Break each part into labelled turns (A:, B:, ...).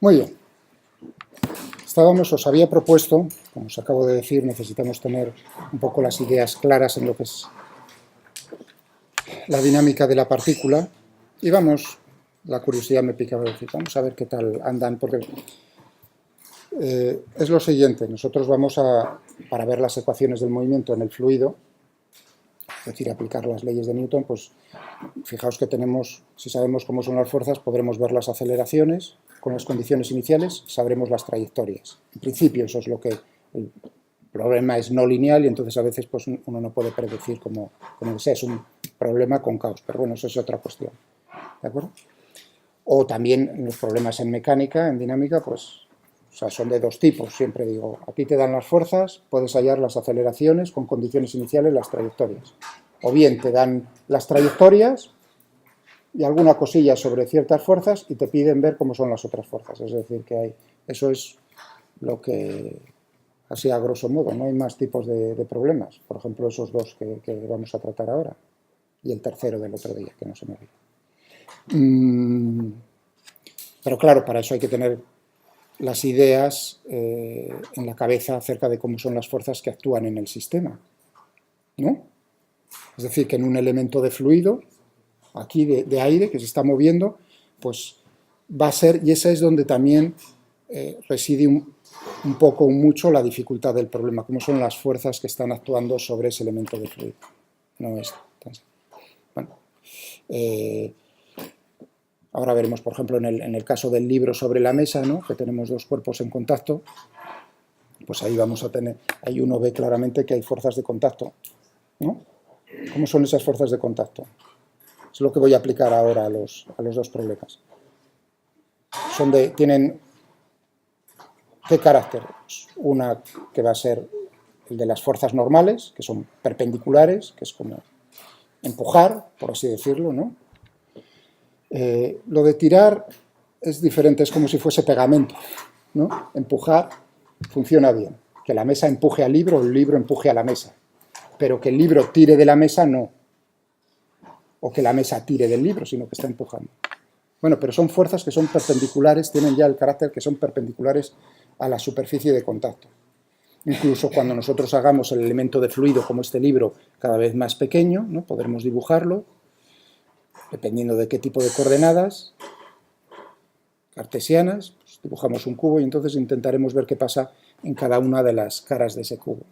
A: Muy bien. Os había propuesto, como os acabo de decir, necesitamos tener un poco las ideas claras en lo que es la dinámica de la partícula. Y la curiosidad me picaba decir, vamos a ver qué tal andan, porque es lo siguiente, nosotros para ver las ecuaciones del movimiento en el fluido, es decir, aplicar las leyes de Newton, pues fijaos que si sabemos cómo son las fuerzas, podremos ver las aceleraciones con las condiciones iniciales, sabremos las trayectorias. En principio eso es lo que... El problema es no lineal y entonces a veces pues, uno no puede predecir como sea, es un problema con caos, pero bueno, eso es otra cuestión. ¿De acuerdo? O también los problemas en mecánica, en dinámica, pues o sea, son de dos tipos, siempre digo. Aquí te dan las fuerzas, puedes hallar las aceleraciones con condiciones iniciales, las trayectorias. O bien te dan las trayectorias y alguna cosilla sobre ciertas fuerzas y te piden ver cómo son las otras fuerzas. Es decir, eso es lo que, así a grosso modo, no hay más tipos de problemas. Por ejemplo, esos dos que vamos a tratar ahora y el tercero del otro día, que no se me olvida. Pero claro, para eso hay que tener las ideas en la cabeza acerca de cómo son las fuerzas que actúan en el sistema, ¿no? Es decir, que en un elemento de fluido, aquí de aire, que se está moviendo, pues va a ser, y esa es donde también reside un poco o mucho la dificultad del problema, cómo son las fuerzas que están actuando sobre ese elemento de fluido. No es tan... Bueno, ahora veremos, por ejemplo, en el caso del libro sobre la mesa, ¿no? Que tenemos dos cuerpos en contacto, pues ahí vamos a tener, ahí uno ve claramente que hay fuerzas de contacto, ¿no? ¿Cómo son esas fuerzas de contacto? Es lo que voy a aplicar ahora a los dos problemas. Tienen, ¿qué carácter? Una que va a ser el de las fuerzas normales, que son perpendiculares, que es como empujar, por así decirlo, ¿no? Lo de tirar es diferente, es como si fuese pegamento, ¿no? Empujar funciona bien, que la mesa empuje al libro o el libro empuje a la mesa, pero que el libro tire de la mesa no, o que la mesa tire del libro, sino que está empujando. Bueno, pero son fuerzas que son perpendiculares, tienen ya el carácter que son perpendiculares a la superficie de contacto. Incluso cuando nosotros hagamos el elemento de fluido, como este libro, cada vez más pequeño, ¿no? Podremos dibujarlo, dependiendo de qué tipo de coordenadas cartesianas, pues dibujamos un cubo y entonces intentaremos ver qué pasa en cada una de las caras de ese cubo.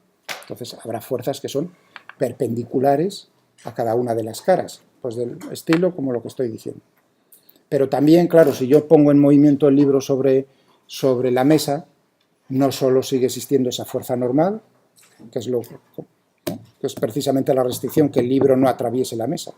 A: Entonces habrá fuerzas que son perpendiculares a cada una de las caras, pues del estilo como lo que estoy diciendo. Pero también, claro, si yo pongo en movimiento el libro sobre la mesa, no solo sigue existiendo esa fuerza normal, que es precisamente la restricción que el libro no atraviese la mesa.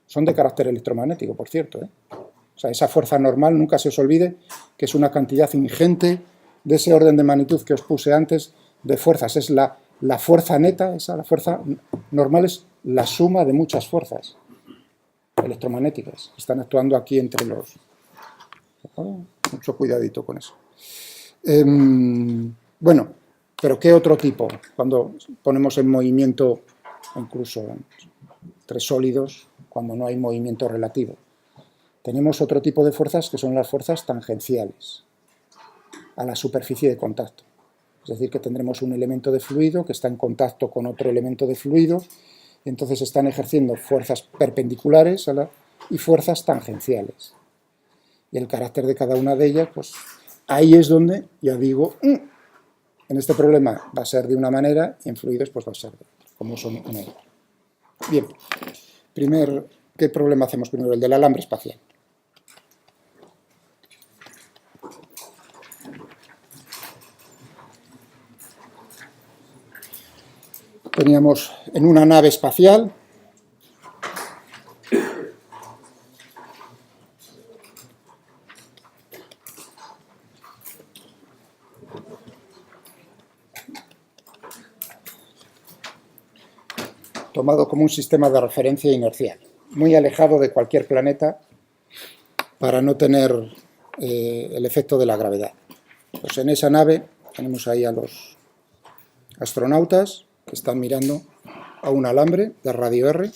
A: Son de carácter electromagnético, por cierto, ¿eh? O sea, esa fuerza normal, nunca se os olvide que es una cantidad ingente de ese orden de magnitud que os puse antes de fuerzas. Es la fuerza neta, la fuerza normal es la suma de muchas fuerzas electromagnéticas que están actuando aquí entre los... Mucho cuidadito con eso. Bueno, pero ¿qué otro tipo? Cuando ponemos en movimiento, incluso entre sólidos, cuando no hay movimiento relativo. Tenemos otro tipo de fuerzas que son las fuerzas tangenciales a la superficie de contacto. Es decir, que tendremos un elemento de fluido que está en contacto con otro elemento de fluido y entonces están ejerciendo fuerzas perpendiculares y fuerzas tangenciales. Y el carácter de cada una de ellas, pues ahí es donde, ya digo, en este problema va a ser de una manera y en fluidos pues va a ser de otra, como son una y otra. Bien, ¿qué problema hacemos primero? El del alambre espacial. Teníamos en una nave espacial tomado como un sistema de referencia inercial, muy alejado de cualquier planeta para no tener el efecto de la gravedad. Pues en esa nave tenemos ahí a los astronautas que están mirando a un alambre de radio R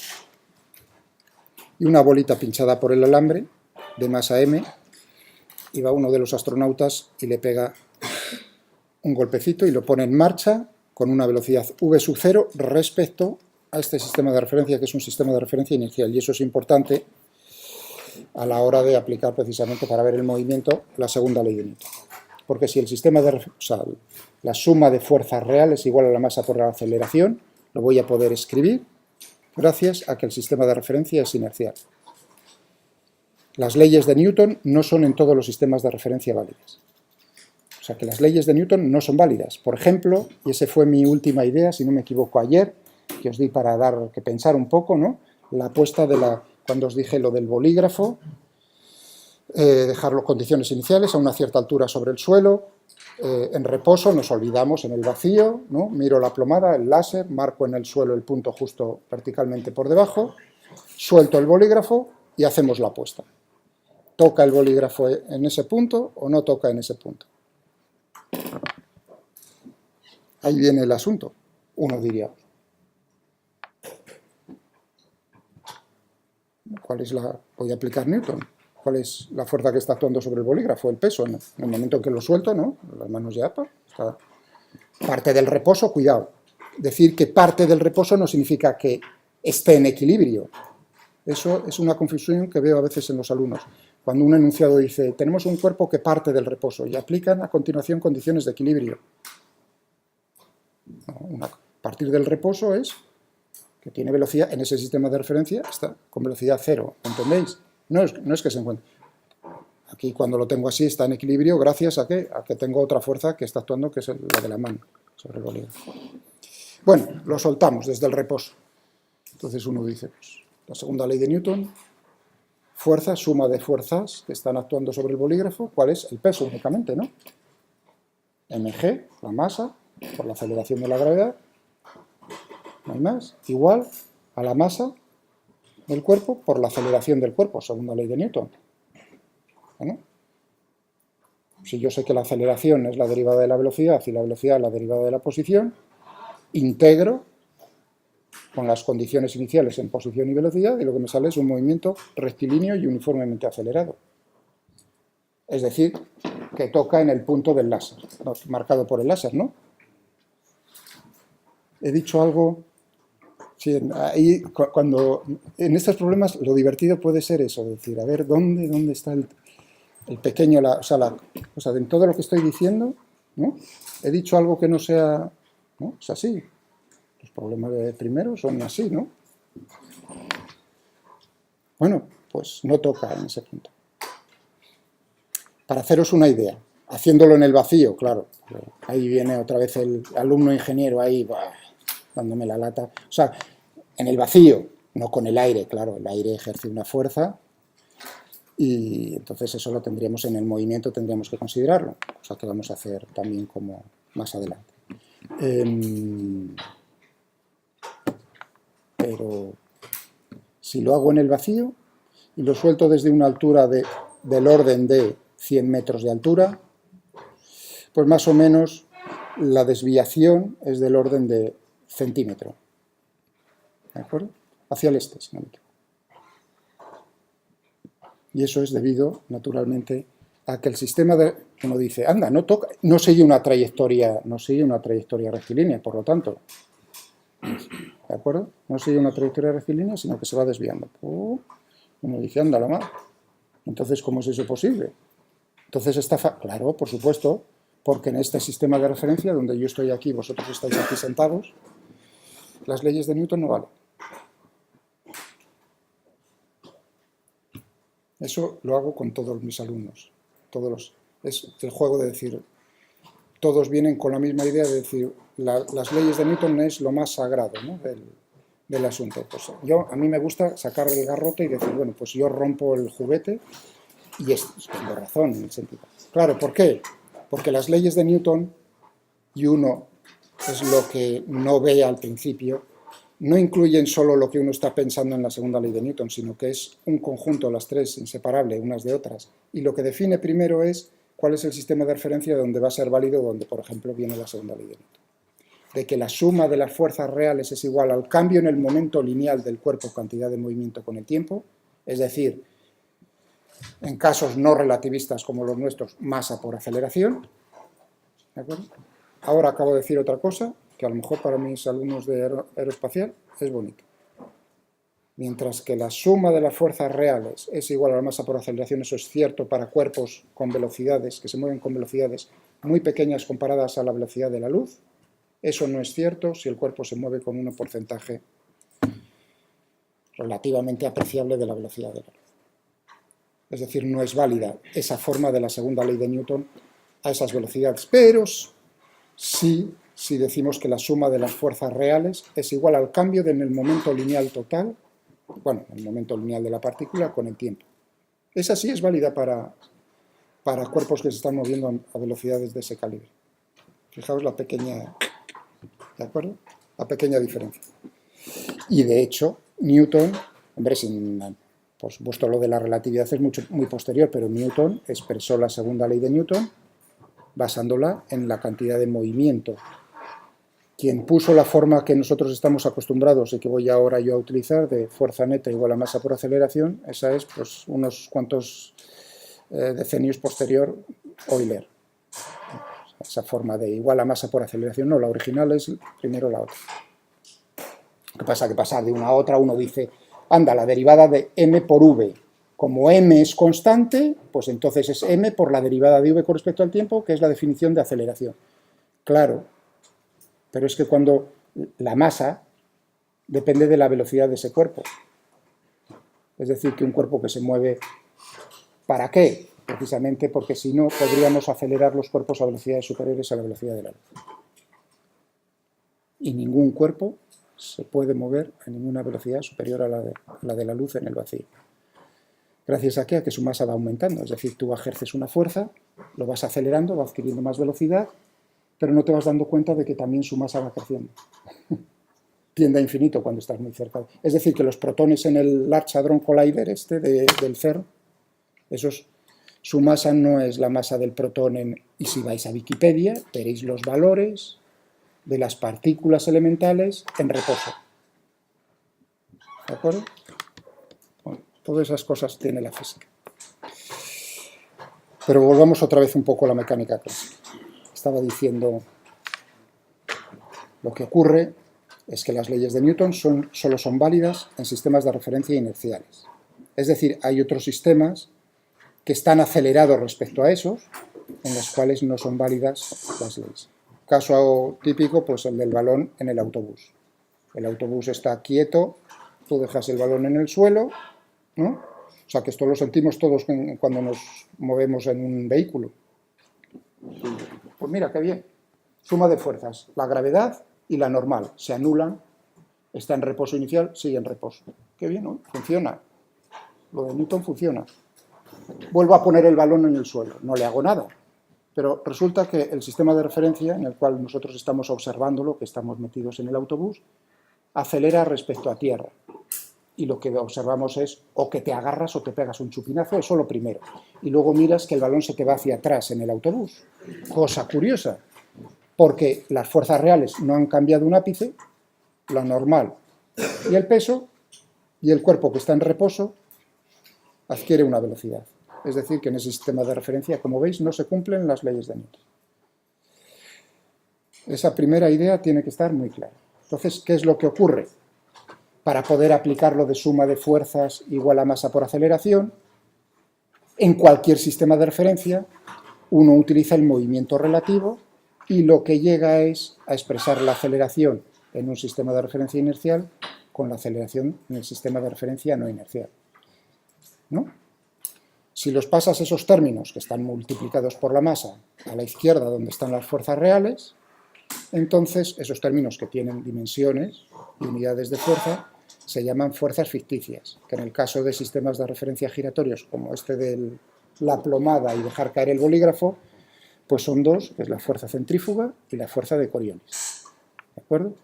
A: y una bolita pinchada por el alambre de masa m y va uno de los astronautas y le pega un golpecito y lo pone en marcha con una velocidad v sub 0 respecto a este sistema de referencia, que es un sistema de referencia inicial. Y eso es importante a la hora de aplicar precisamente para ver el movimiento la segunda ley de Newton. Porque si el sistema de, o sea, la suma de fuerzas reales es igual a la masa por la aceleración, lo voy a poder escribir gracias a que el sistema de referencia es inercial. Las leyes de Newton no son en todos los sistemas de referencia válidas. O sea que las leyes de Newton no son válidas. Por ejemplo, y esa fue mi última idea, si no me equivoco ayer, que os di para dar que pensar un poco, ¿no? La apuesta de la, cuando os dije lo del bolígrafo, dejarlo condiciones iniciales a una cierta altura sobre el suelo, en reposo nos olvidamos en el vacío, ¿no? Miro la plomada, el láser, marco en el suelo el punto justo verticalmente por debajo, suelto el bolígrafo y hacemos la apuesta. ¿Toca el bolígrafo en ese punto o no toca en ese punto? Ahí viene el asunto, uno diría. ¿Cuál es la...? Voy a aplicar Newton. ¿Cuál es la fuerza que está actuando sobre el bolígrafo? El peso. En el momento en que lo suelto, ¿no? Las manos ya... Está. Parte del reposo, cuidado. Decir que parte del reposo no significa que esté en equilibrio. Eso es una confusión que veo a veces en los alumnos. Cuando un enunciado dice, tenemos un cuerpo que parte del reposo, y aplican a continuación condiciones de equilibrio. No, a partir del reposo es que tiene velocidad, en ese sistema de referencia está con velocidad cero, ¿entendéis? No es que se encuentre. Aquí cuando lo tengo así está en equilibrio gracias a que tengo otra fuerza que está actuando, que es la de la mano sobre el bolígrafo. Bueno, lo soltamos desde el reposo. Entonces uno dice, pues, la segunda ley de Newton, fuerza, suma de fuerzas que están actuando sobre el bolígrafo, ¿cuál es? El peso únicamente, ¿no? mg, la masa, por la aceleración de la gravedad, no hay más, igual a la masa del cuerpo por la aceleración del cuerpo, segunda ley de Newton. ¿Bueno? Si yo sé que la aceleración es la derivada de la velocidad y la velocidad es la derivada de la posición, integro con las condiciones iniciales en posición y velocidad y lo que me sale es un movimiento rectilíneo y uniformemente acelerado. Es decir, que toca en el punto del láser, marcado por el láser, ¿no? He dicho algo... Sí, ahí, cuando, en estos problemas lo divertido puede ser eso, decir, a ver, ¿dónde está el pequeño, o sea, en todo lo que estoy diciendo, ¿no? He dicho algo que no sea, ¿no? Es así. Los problemas de primero son así, ¿no? Bueno, pues no toca en ese punto. Para haceros una idea, haciéndolo en el vacío, claro, ahí viene otra vez el alumno ingeniero ahí, bah, dándome la lata. O sea, en el vacío, no con el aire, claro, el aire ejerce una fuerza y entonces eso lo tendríamos en el movimiento, tendríamos que considerarlo, cosa que vamos a hacer también como más adelante. Pero si lo hago en el vacío y lo suelto desde una altura del orden de 100 metros de altura, pues más o menos la desviación es del orden de centímetro. ¿De acuerdo? Hacia el este, si no me equivoco. Y eso es debido, naturalmente, a que el sistema de... Uno dice, anda, no sigue una trayectoria rectilínea, por lo tanto. ¿De acuerdo? No sigue una trayectoria rectilínea, sino que se va desviando. Uno dice, anda, la mar. Entonces, ¿cómo es eso posible? Entonces está... Claro, por supuesto, porque en este sistema de referencia, donde yo estoy aquí, vosotros estáis aquí sentados, las leyes de Newton no valen. Eso lo hago con todos mis alumnos. Es el juego de decir, todos vienen con la misma idea de decir, las leyes de Newton es lo más sagrado, ¿no? del asunto. Pues a mí me gusta sacar el garrote y decir, bueno, pues yo rompo el juguete y tengo razón en el sentido. Claro, ¿por qué? Porque las leyes de Newton, y uno es lo que no ve al principio, no incluyen solo lo que uno está pensando en la segunda ley de Newton, sino que es un conjunto, las tres, inseparable unas de otras. Y lo que define primero es cuál es el sistema de referencia donde va a ser válido, donde, por ejemplo, viene la segunda ley de Newton. De que la suma de las fuerzas reales es igual al cambio en el momento lineal del cuerpo, cantidad de movimiento con el tiempo, es decir, en casos no relativistas como los nuestros, masa por aceleración. ¿De acuerdo? Ahora acabo de decir otra cosa, que a lo mejor para mis alumnos de aeroespacial es bonito. Mientras que la suma de las fuerzas reales es igual a la masa por aceleración, eso es cierto para cuerpos con velocidades, que se mueven con velocidades muy pequeñas comparadas a la velocidad de la luz, eso no es cierto si el cuerpo se mueve con un porcentaje relativamente apreciable de la velocidad de la luz. Es decir, no es válida esa forma de la segunda ley de Newton a esas velocidades, pero sí, si decimos que la suma de las fuerzas reales es igual al cambio en el momento lineal total, bueno, el momento lineal de la partícula con el tiempo. Esa sí es válida para cuerpos que se están moviendo a velocidades de ese calibre. Fijaos la pequeña, ¿de acuerdo? La pequeña diferencia. Y de hecho, Newton, hombre, por supuesto lo de la relatividad es muy posterior, pero Newton expresó la segunda ley de Newton basándola en la cantidad de movimiento. Quien puso la forma que nosotros estamos acostumbrados y que voy ahora yo a utilizar, de fuerza neta igual a masa por aceleración, esa es pues unos cuantos decenios posterior Euler. Esa forma de igual a masa por aceleración, no, la original es primero la otra. ¿Qué pasa? Que pasar de una a otra uno dice, anda, la derivada de m por v. Como m es constante, pues entonces es m por la derivada de v con respecto al tiempo, que es la definición de aceleración. Claro, pero es que cuando la masa depende de la velocidad de ese cuerpo. Es decir, que un cuerpo que se mueve, ¿para qué? Precisamente porque si no, podríamos acelerar los cuerpos a velocidades superiores a la velocidad de la luz. Y ningún cuerpo se puede mover a ninguna velocidad superior a la de la luz en el vacío. Gracias a que su masa va aumentando. Es decir, tú ejerces una fuerza, lo vas acelerando, va adquiriendo más velocidad, pero no te vas dando cuenta de que también su masa va creciendo. Tiende a infinito cuando estás muy cerca. Es decir, que los protones en el Large Hadron Collider del CERN, su masa no es la masa del protón y si vais a Wikipedia, veréis los valores de las partículas elementales en reposo. ¿De acuerdo? Bueno, todas esas cosas tiene la física. Pero volvamos otra vez un poco a la mecánica clásica. Estaba diciendo, lo que ocurre es que las leyes de Newton solo son válidas en sistemas de referencia inerciales. Es decir, hay otros sistemas que están acelerados respecto a esos, en los cuales no son válidas las leyes. Caso típico, pues el del balón en el autobús. El autobús está quieto, tú dejas el balón en el suelo, ¿no? O sea, que esto lo sentimos todos cuando nos movemos en un vehículo. Pues mira, qué bien. Suma de fuerzas. La gravedad y la normal se anulan. Está en reposo inicial, sigue en reposo. Qué bien, ¿no? Funciona. Lo de Newton funciona. Vuelvo a poner el balón en el suelo. No le hago nada. Pero resulta que el sistema de referencia en el cual nosotros estamos observándolo, que estamos metidos en el autobús, acelera respecto a tierra. Y lo que observamos es o que te agarras o te pegas un chupinazo, eso lo primero. Y luego miras que el balón se te va hacia atrás en el autobús. Cosa curiosa, porque las fuerzas reales no han cambiado un ápice, la normal y el peso, y el cuerpo que está en reposo adquiere una velocidad. Es decir, que en ese sistema de referencia, como veis, no se cumplen las leyes de Newton. Esa primera idea tiene que estar muy clara. Entonces, ¿qué es lo que ocurre? Para poder aplicarlo de suma de fuerzas igual a masa por aceleración, en cualquier sistema de referencia, uno utiliza el movimiento relativo y lo que llega es a expresar la aceleración en un sistema de referencia inercial con la aceleración en el sistema de referencia no inercial. ¿No? Si los pasas esos términos, que están multiplicados por la masa, a la izquierda donde están las fuerzas reales, entonces esos términos que tienen dimensiones y unidades de fuerza se llaman fuerzas ficticias, que en el caso de sistemas de referencia giratorios como este de la plomada y dejar caer el bolígrafo, pues son dos, que es la fuerza centrífuga y la fuerza de Coriolis. ¿De acuerdo?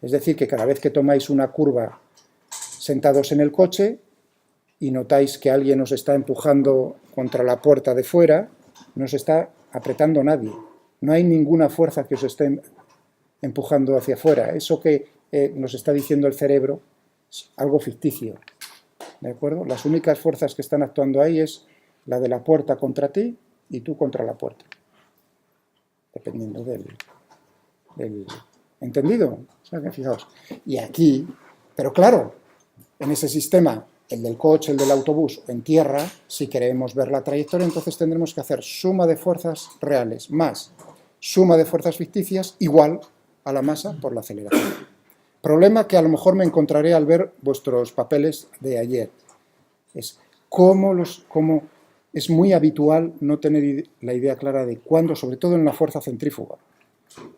A: Es decir, que cada vez que tomáis una curva sentados en el coche y notáis que alguien os está empujando contra la puerta de fuera, no os está apretando nadie. No hay ninguna fuerza que os esté empujando hacia afuera. Eso que nos está diciendo el cerebro es algo ficticio. ¿De acuerdo? Las únicas fuerzas que están actuando ahí es la de la puerta contra ti y tú contra la puerta. Dependiendo del ¿entendido? O sea, que fijaos. Y aquí, pero claro, en ese sistema, el del coche, el del autobús, en tierra, si queremos ver la trayectoria, entonces tendremos que hacer suma de fuerzas reales más suma de fuerzas ficticias igual a la masa por la aceleración. Problema que a lo mejor me encontraré al ver vuestros papeles de ayer. Es cómo es muy habitual no tener la idea clara de cuándo, sobre todo en la fuerza centrífuga,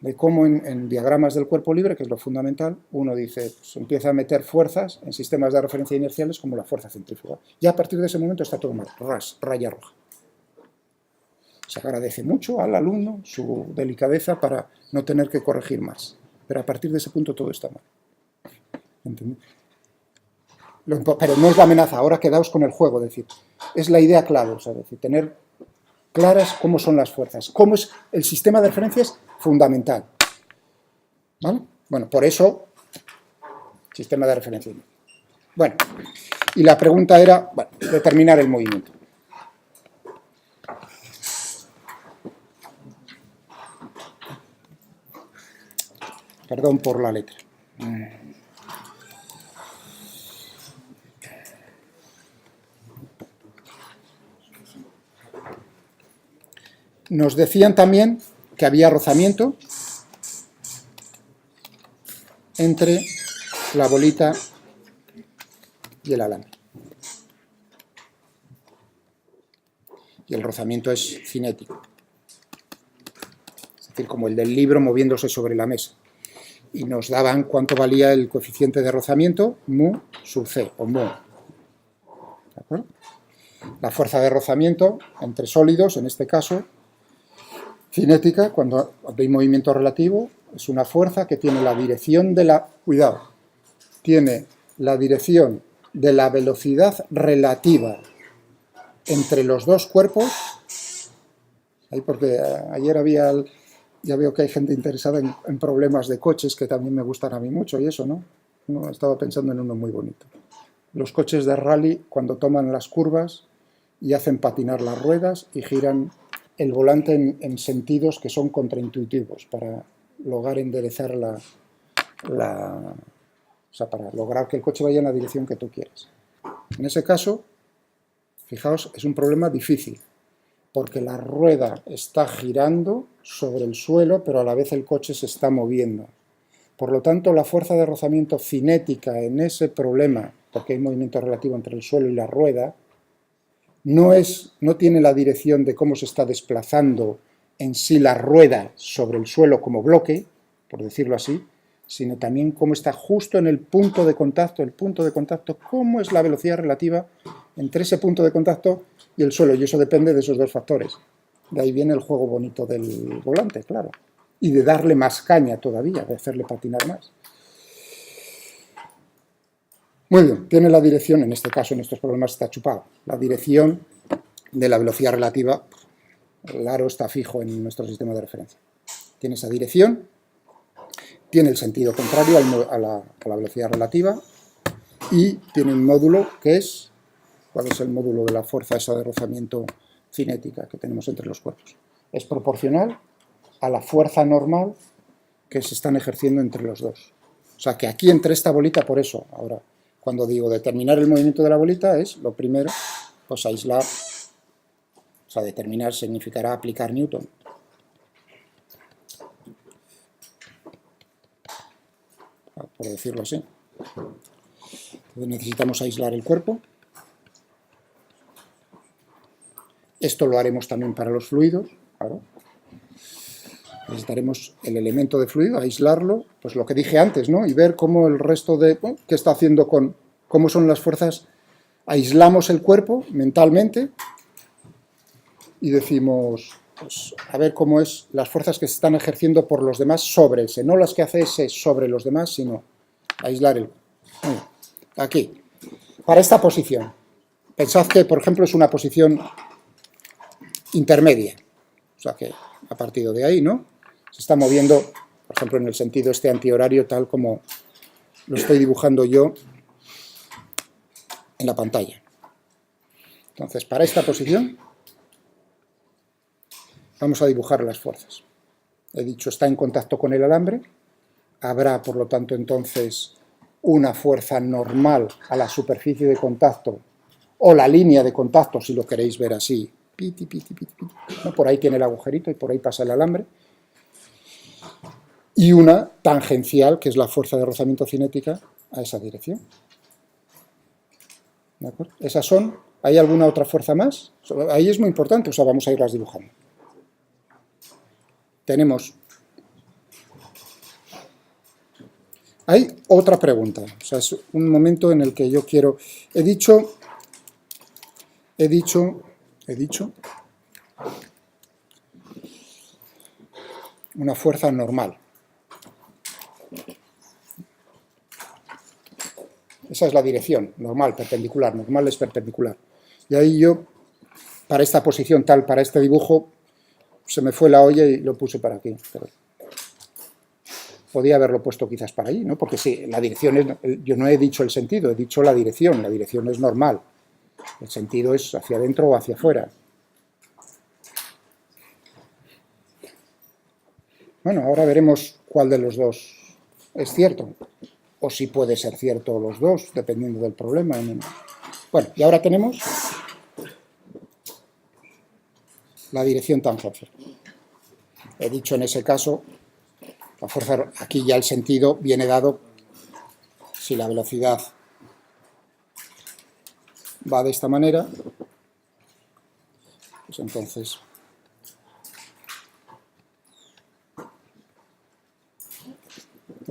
A: de cómo en diagramas del cuerpo libre, que es lo fundamental, uno dice, pues empieza a meter fuerzas en sistemas de referencia inerciales como la fuerza centrífuga. Ya a partir de ese momento está todo mal, raya roja. Se agradece mucho al alumno su delicadeza para no tener que corregir más, pero a partir de ese punto todo está mal. ¿Entendés? Pero no es la amenaza, ahora quedaos con el juego, es decir, es la idea clave, o sea, es decir, tener claras cómo son las fuerzas, cómo es el sistema de referencia es fundamental. ¿Vale? Bueno, por eso, sistema de referencia. Bueno, y la pregunta era, bueno, determinar el movimiento. Perdón por la letra. Nos decían también que había rozamiento entre la bolita y el alambre. Y el rozamiento es cinético. Es decir, como el del libro moviéndose sobre la mesa. Y nos daban cuánto valía el coeficiente de rozamiento, mu sub c, o mu. ¿De acuerdo? La fuerza de rozamiento entre sólidos, en este caso, cinética, cuando hay movimiento relativo, es una fuerza que tiene la dirección de la... Cuidado, tiene la dirección de la velocidad relativa entre los dos cuerpos. Ahí porque ayer había... Ya veo que hay gente interesada en problemas de coches que también me gustan a mí mucho y eso, ¿no? Estaba pensando en uno muy bonito. Los coches de rally, cuando toman las curvas y hacen patinar las ruedas y giran el volante en sentidos que son contraintuitivos para lograr enderezar o sea, para lograr que el coche vaya en la dirección que tú quieres. En ese caso, fijaos, es un problema difícil, porque la rueda está girando sobre el suelo, pero a la vez el coche se está moviendo. Por lo tanto, la fuerza de rozamiento cinética en ese problema, porque hay movimiento relativo entre el suelo y la rueda, no tiene la dirección de cómo se está desplazando en sí la rueda sobre el suelo como bloque, por decirlo así, sino también cómo está justo en el punto de contacto, cómo es la velocidad relativa entre ese punto de contacto y el suelo, y eso depende de esos dos factores. De ahí viene el juego bonito del volante, claro, y de darle más caña todavía, de hacerle patinar más. Muy bien, tiene la dirección, en este caso, en estos problemas está chupado, la dirección de la velocidad relativa, el aro está fijo en nuestro sistema de referencia. Tiene esa dirección, tiene el sentido contrario a la velocidad relativa y tiene un módulo que es, ¿cuál es el módulo de la fuerza esa de rozamiento cinética que tenemos entre los cuerpos? Es proporcional a la fuerza normal que se están ejerciendo entre los dos. O sea que aquí entre esta bolita, por eso, ahora, cuando digo determinar el movimiento de la bolita, es lo primero, pues aislar, o sea, determinar significará aplicar Newton. Por decirlo así. Entonces necesitamos aislar el cuerpo. Esto lo haremos también para los fluidos, claro. Necesitaremos el elemento de fluido, aislarlo, pues lo que dije antes, ¿no? Y ver cómo el resto de... Bueno, qué está haciendo con... cómo son las fuerzas. Aislamos el cuerpo mentalmente y decimos, pues, a ver cómo es las fuerzas que se están ejerciendo por los demás sobre ese, no las que hace ese sobre los demás, sino aislar el cuerpo. Aquí, para esta posición. Pensad que, por ejemplo, es una posición intermedia. O sea que, a partir de ahí, ¿no? Se está moviendo, por ejemplo, en el sentido antihorario, tal como lo estoy dibujando yo en la pantalla. Entonces, para esta posición vamos a dibujar las fuerzas. He dicho, está en contacto con el alambre, habrá, por lo tanto, entonces, una fuerza normal a la superficie de contacto, o la línea de contacto, si lo queréis ver así, piti, piti, piti, piti, ¿no? Por ahí tiene el agujerito y por ahí pasa el alambre, y una tangencial, que es la fuerza de rozamiento cinética, a esa dirección. ¿De acuerdo? Esas son. ¿Hay alguna otra fuerza más? Ahí es muy importante, o sea, vamos a irlas dibujando. Tenemos... Hay otra pregunta, o sea, es un momento en el que yo quiero... He dicho una fuerza normal. Esa es la dirección, normal, perpendicular, normal es perpendicular. Y ahí yo, para esta posición tal, para este dibujo, se me fue la olla y lo puse para aquí. Pero podía haberlo puesto quizás para allí, ¿no? Porque sí, la dirección es... Yo no he dicho el sentido, he dicho la dirección es normal. El sentido es hacia adentro o hacia afuera. Bueno, ahora veremos cuál de los dos es cierto. O si puede ser cierto los dos, dependiendo del problema. Bueno, y ahora tenemos la dirección tangencial. He dicho en ese caso, la fuerza, aquí ya el sentido viene dado si la velocidad va de esta manera, pues entonces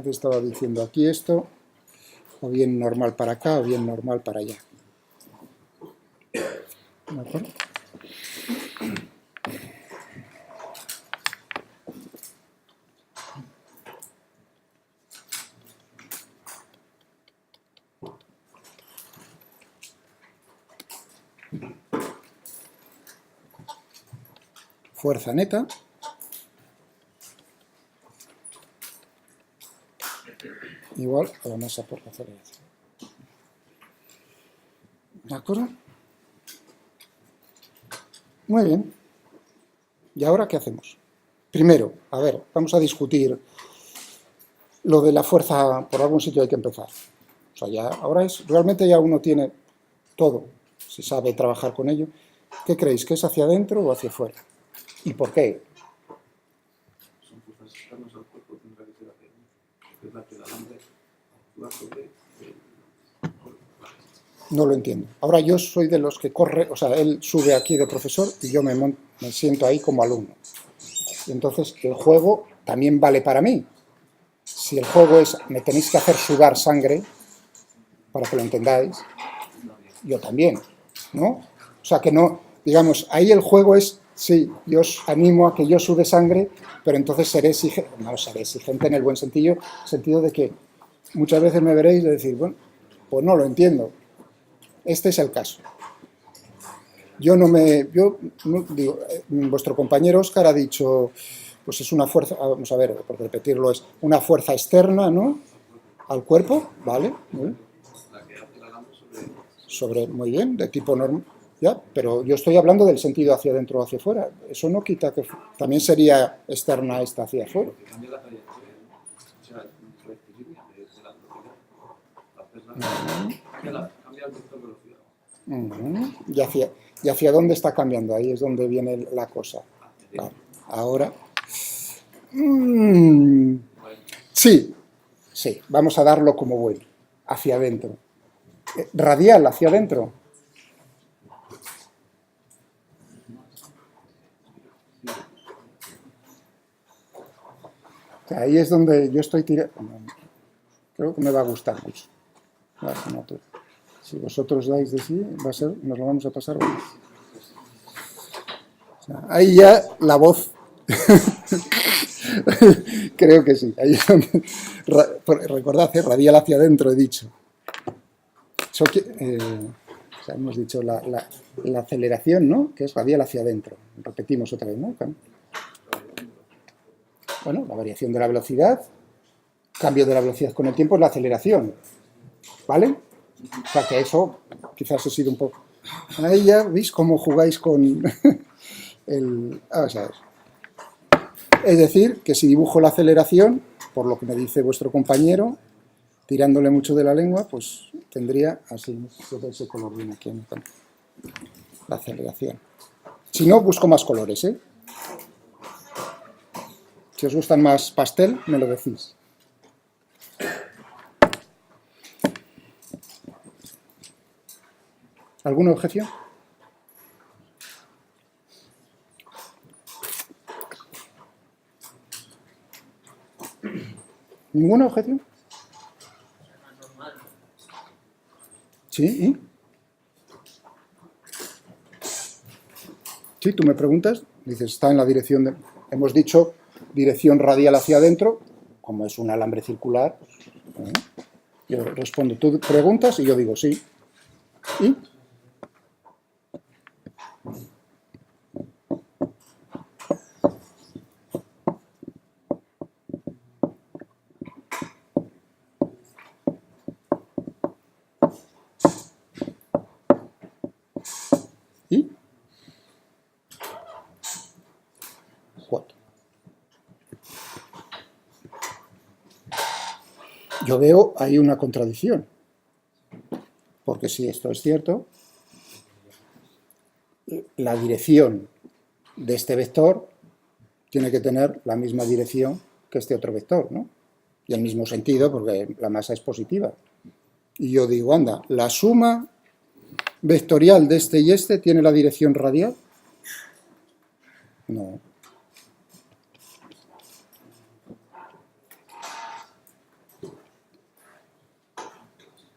A: estaba diciendo aquí esto, o bien normal para acá, o bien normal para allá. ¿De acuerdo? Fuerza neta igual a la masa por la aceleración. ¿De acuerdo? Muy bien. ¿Y ahora qué hacemos? Primero, a ver, vamos a discutir lo de la fuerza. Por algún sitio hay que empezar. O sea, ya ahora realmente ya uno tiene todo, si sabe trabajar con ello. ¿Qué creéis? ¿Que es hacia adentro o hacia afuera? ¿Y por qué?
B: Son fuerzas externas al cuerpo, tendrá que ser hacia adentro, porque es la que el alambre actúa sobre el cuerpo.
A: No lo entiendo. Ahora yo soy de los que corre, o sea, él sube aquí de profesor y yo me siento ahí como alumno. Y entonces el juego también vale para mí. Si el juego es, me tenéis que hacer sudar sangre, para que lo entendáis, yo también, ¿no? O sea, que no, digamos, ahí el juego es, sí, yo os animo a que yo sude sangre, pero entonces seré exigente en el buen sentido de que muchas veces me veréis de decir, bueno, pues no lo entiendo. Este es el caso. Digo, vuestro compañero Óscar ha dicho, pues es una fuerza, vamos a ver, por repetirlo, es una fuerza externa, ¿no? Al cuerpo, ¿vale?
B: La que hace el alambre
A: Muy bien, de tipo normal, ya, pero yo estoy hablando del sentido hacia adentro o hacia afuera. Eso no quita que también sería externa esta hacia afuera.
B: porque cambia la trayectoria, o sea, el rectilíneo de la velocidad. Cambia el vector velocidad.
A: ¿Y hacia dónde está cambiando? Ahí es donde viene la cosa. Claro. Ahora... Sí, vamos a darlo como bueno. Hacia adentro. Radial, hacia adentro. Ahí es donde yo estoy tirando. Creo que me va a gustar mucho la asignatura. Si vosotros dais de sí, nos lo vamos a pasar bien. O sea, ahí ya la voz. Creo que sí. Ahí es donde, recordad, radial hacia adentro, he dicho. O sea, hemos dicho la aceleración, ¿no? Que es radial hacia adentro. Repetimos otra vez, ¿no? Bueno, la variación de la velocidad, cambio de la velocidad con el tiempo es la aceleración. ¿Vale? O sea que eso quizás he sido un poco... Ahí ya veis cómo jugáis con el... Vamos a ver. Es decir, que si dibujo la aceleración, por lo que me dice vuestro compañero, tirándole mucho de la lengua, pues tendría así, ese color viene aquí, la aceleración. Si no, busco más colores, ¿eh? Si os gustan más pastel, me lo decís. ¿Alguna objeción? ¿Ninguna objeción? ¿Sí? ¿Y? Sí, tú me preguntas, dices, está en la dirección de... Hemos dicho dirección radial hacia adentro, como es un alambre circular. Yo respondo, tú preguntas y yo digo sí. ¿Y? ¿Y? ¿Cuánto? Yo veo ahí una contradicción, porque si esto es cierto, la dirección de este vector tiene que tener la misma dirección que este otro vector, ¿no? Y el mismo sentido, porque la masa es positiva. Y yo digo, anda, la suma vectorial de este y este tiene la dirección radial. No.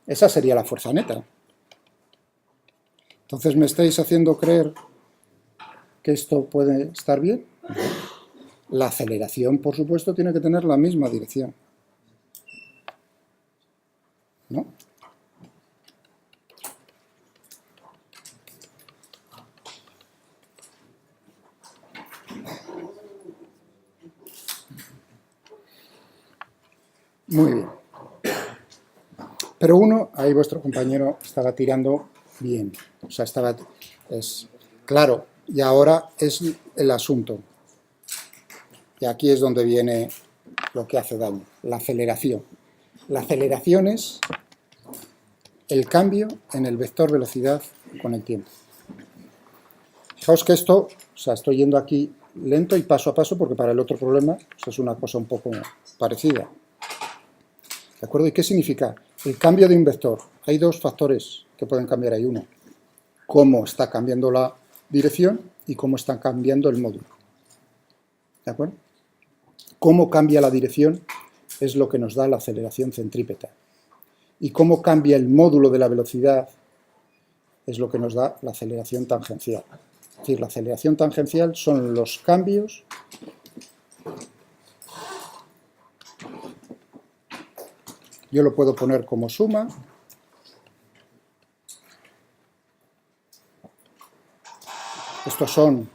A: Esa sería la fuerza neta. Entonces, ¿me estáis haciendo creer que esto puede estar bien? La aceleración, por supuesto, tiene que tener la misma dirección, ¿no? Muy bien. Pero uno, ahí vuestro compañero estaba tirando bien. O sea, estaba... claro, y ahora es el asunto. Y aquí es donde viene lo que hace daño, la aceleración. La aceleración es el cambio en el vector velocidad con el tiempo. Fijaos que esto, o sea, estoy yendo aquí lento y paso a paso porque para el otro problema pues es una cosa un poco parecida. ¿De acuerdo? ¿Y qué significa? El cambio de un vector. Hay dos factores que pueden cambiar. Hay uno, cómo está cambiando la dirección y cómo está cambiando el módulo. ¿De acuerdo? Cómo cambia la dirección es lo que nos da la aceleración centrípeta. Y cómo cambia el módulo de la velocidad es lo que nos da la aceleración tangencial. Es decir, la aceleración tangencial son los cambios yo lo puedo poner como suma estos son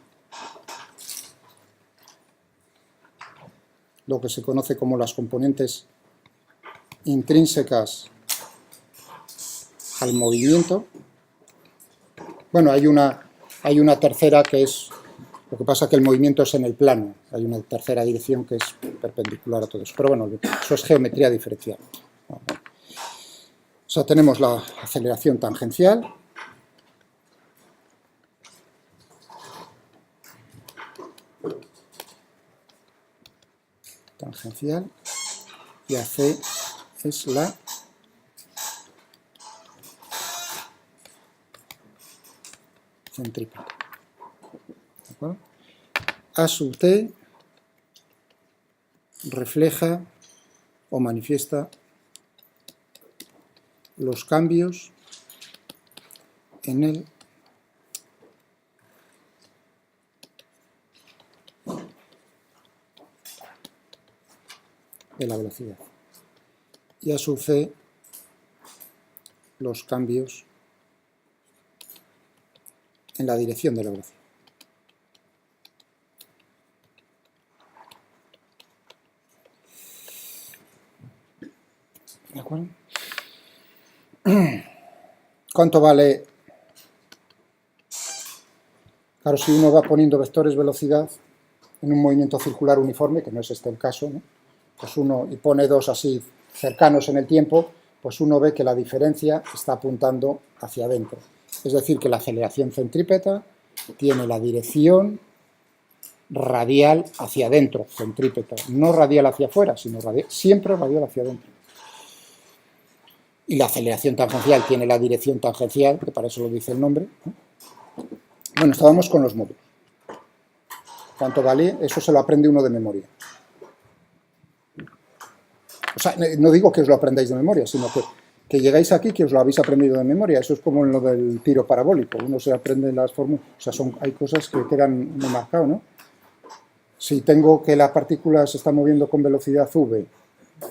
A: lo que se conoce como las componentes intrínsecas al movimiento. Bueno, hay una tercera que es, lo que pasa que el movimiento es en el plano, hay una tercera dirección que es perpendicular a todo eso, pero bueno, eso es geometría diferencial. O sea, tenemos la aceleración tangencial, y AC es la centrípeta. ¿De acuerdo? A sub T refleja o manifiesta los cambios en el de la velocidad. Y a sub C los cambios en la dirección de la velocidad. ¿De acuerdo? ¿cuánto vale? Claro, si uno va poniendo vectores velocidad en un movimiento circular uniforme, que no es este el caso, ¿no? Pues uno, y pone dos así cercanos en el tiempo, pues uno ve que la diferencia está apuntando hacia adentro. Es decir, que la aceleración centrípeta tiene la dirección radial hacia adentro, centrípeta, no radial hacia afuera, sino siempre radial hacia adentro. Y la aceleración tangencial tiene la dirección tangencial, que para eso lo dice el nombre, ¿no? Bueno, estábamos con los módulos. ¿Cuánto vale? Eso se lo aprende uno de memoria. O sea, no digo que os lo aprendáis de memoria, sino que llegáis aquí que os lo habéis aprendido de memoria. Eso es como en lo del tiro parabólico. Uno se aprende las fórmulas. O sea, hay cosas que quedan muy marcadas, ¿no? Si tengo que la partícula se está moviendo con velocidad v,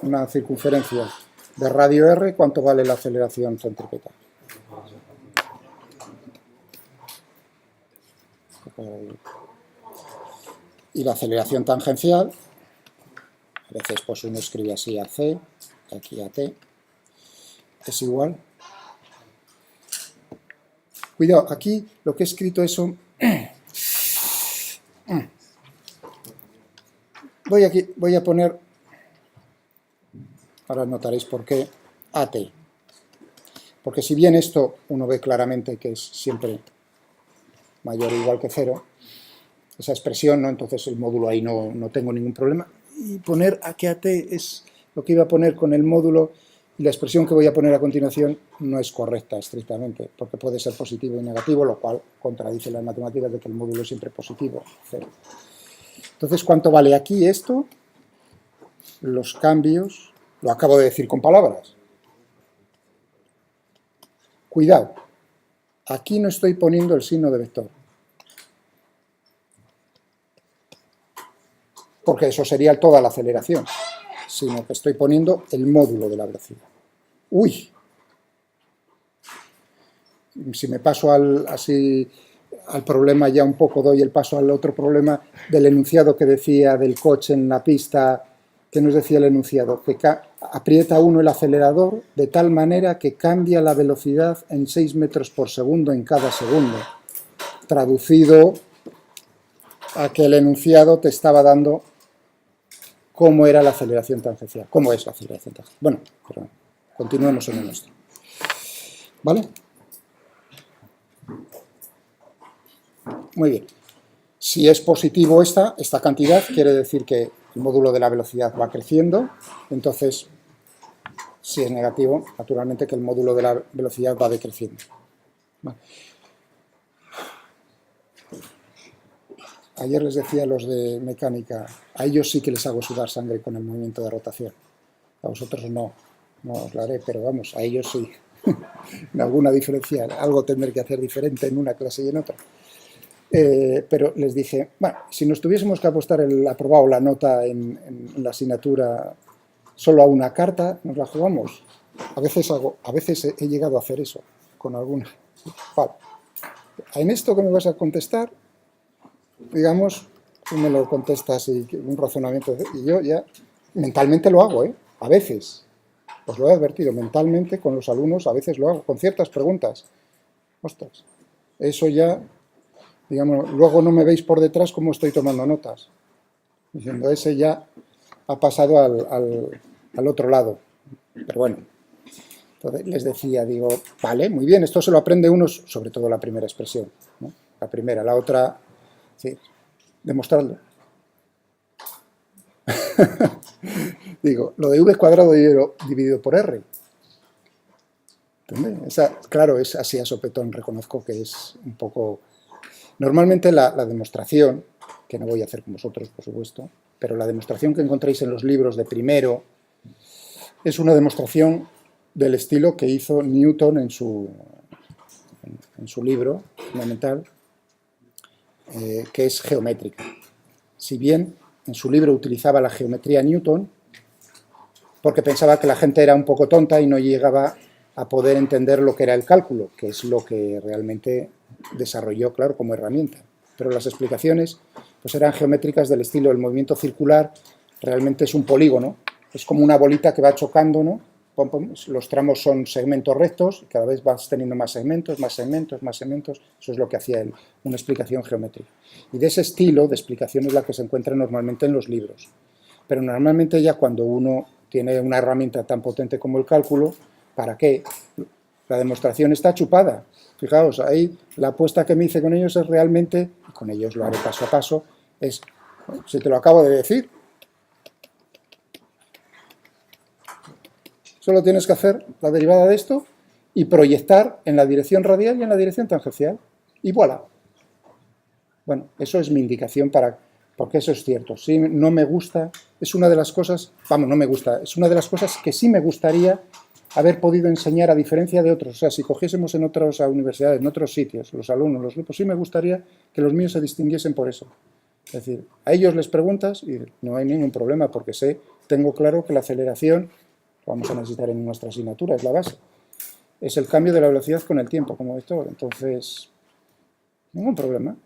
A: una circunferencia de radio r, ¿cuánto vale la aceleración centrípeta? Y la aceleración tangencial, a veces pues uno escribe así a c, aquí a t, es igual. Cuidado, aquí lo que he escrito eso... Voy a poner, ahora notaréis por qué, AT. Porque si bien esto uno ve claramente que es siempre mayor o igual que 0, esa expresión, ¿no? Entonces el módulo ahí no tengo ningún problema. Y poner a que AT es lo que iba a poner con el módulo, y la expresión que voy a poner a continuación no es correcta estrictamente, porque puede ser positivo y negativo, lo cual contradice las matemáticas de que el módulo es siempre positivo, 0. Entonces, ¿cuánto vale aquí esto? Los cambios, lo acabo de decir con palabras. Cuidado, aquí no estoy poniendo el signo de vector, porque eso sería toda la aceleración, sino que estoy poniendo el módulo de la velocidad. ¡Uy! Si me paso al problema ya un poco, doy el paso al otro problema del enunciado que decía del coche en la pista. ¿Qué nos decía el enunciado? Que aprieta uno el acelerador de tal manera que cambia la velocidad en 6 metros por segundo en cada segundo. Traducido a que el enunciado te estaba dando cómo era la aceleración tangencial. ¿Cómo es la aceleración tangencial? Bueno, pero continuemos en el nuestro. ¿Vale? Muy bien. Si es positivo esta cantidad, quiere decir que el módulo de la velocidad va creciendo. Entonces, si es negativo, naturalmente que el módulo de la velocidad va decreciendo. Vale. Ayer les decía a los de mecánica, a ellos sí que les hago sudar sangre con el movimiento de rotación. A vosotros no os lo haré, pero vamos, a ellos sí. En alguna diferencia, algo tendré que hacer diferente en una clase y en otra. Pero les dije, bueno, si nos tuviésemos que apostar el aprobado, la nota en la asignatura solo a una carta, ¿nos la jugamos? A veces he llegado a hacer eso con alguna. Vale. En esto que me vas a contestar, digamos, tú me lo contestas y un razonamiento, y yo ya mentalmente lo hago, a veces. Os lo he advertido, mentalmente con los alumnos a veces lo hago, con ciertas preguntas. Ostras, eso ya... Digamos, luego no me veis por detrás cómo estoy tomando notas. Diciendo, ese ya ha pasado al otro lado. Pero bueno, entonces les decía, digo, vale, muy bien, esto se lo aprende uno, sobre todo la primera expresión, ¿no? La primera, la otra, sí, demostrarlo. Digo, lo de v cuadrado dividido por r. ¿Entendés? Claro, es así a sopetón, reconozco que es un poco... Normalmente la demostración, que no voy a hacer con vosotros, por supuesto, pero la demostración que encontréis en los libros de primero es una demostración del estilo que hizo Newton en su libro fundamental, que es geométrica. Si bien en su libro utilizaba la geometría Newton, porque pensaba que la gente era un poco tonta y no llegaba a poder entender lo que era el cálculo, que es lo que realmente desarrolló, claro, como herramienta. Pero las explicaciones pues eran geométricas del estilo, el movimiento circular realmente es un polígono, es como una bolita que va chocando, ¿no? pom, pom, los tramos son segmentos rectos, y cada vez vas teniendo más segmentos, más segmentos, más segmentos. Eso es lo que hacía él, una explicación geométrica. Y de ese estilo de explicación es la que se encuentra normalmente en los libros. Pero normalmente ya cuando uno tiene una herramienta tan potente como el cálculo, ¿para qué? La demostración está chupada. Fijaos, ahí la apuesta que me hice con ellos es realmente, y con ellos lo haré paso a paso, es, si te lo acabo de decir, solo tienes que hacer la derivada de esto y proyectar en la dirección radial y en la dirección tangencial. Y voilà. Bueno, eso es mi indicación porque eso es cierto. Sí, no me gusta, es una de las cosas, vamos, no me gusta, es una de las cosas que sí me gustaría haber podido enseñar a diferencia de otros. O sea, si cogiésemos en otras universidades, en otros sitios, los alumnos, los grupos, sí me gustaría que los míos se distinguiesen por eso. Es decir, a ellos les preguntas y no hay ningún problema porque tengo claro que la aceleración, vamos a necesitar en nuestra asignatura, es la base. Es el cambio de la velocidad con el tiempo, como vector. Entonces, ningún problema.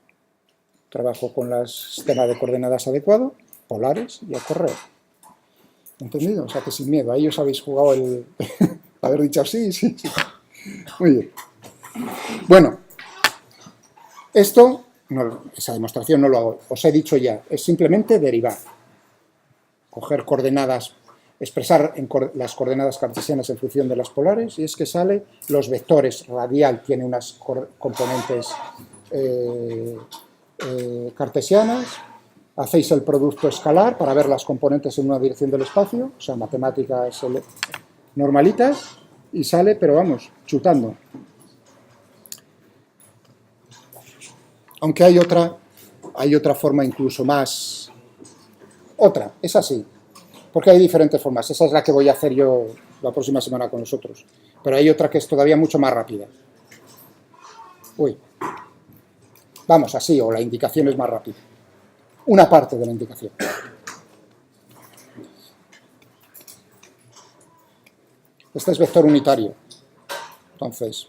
A: Trabajo con el sistema de coordenadas adecuado, polares y a correr. ¿Entendido? O sea que sin miedo. Ahí os habéis jugado el haber dicho sí, sí, sí. Muy bien. Bueno, esto, esa demostración no lo hago. Os he dicho ya, es simplemente derivar. Coger coordenadas, expresar las coordenadas cartesianas en función de las polares, y es que sale los vectores. Radial tiene unas componentes cartesianas, hacéis el producto escalar para ver las componentes en una dirección del espacio, o sea, matemáticas normalitas, y sale, pero vamos, chutando. Aunque hay otra forma incluso más... Otra, es así, porque hay diferentes formas. Esa es la que voy a hacer yo la próxima semana con nosotros. Pero hay otra que es todavía mucho más rápida. Uy. Vamos, así, o la indicación es más rápida. Una parte de la indicación. Este es vector unitario. Entonces,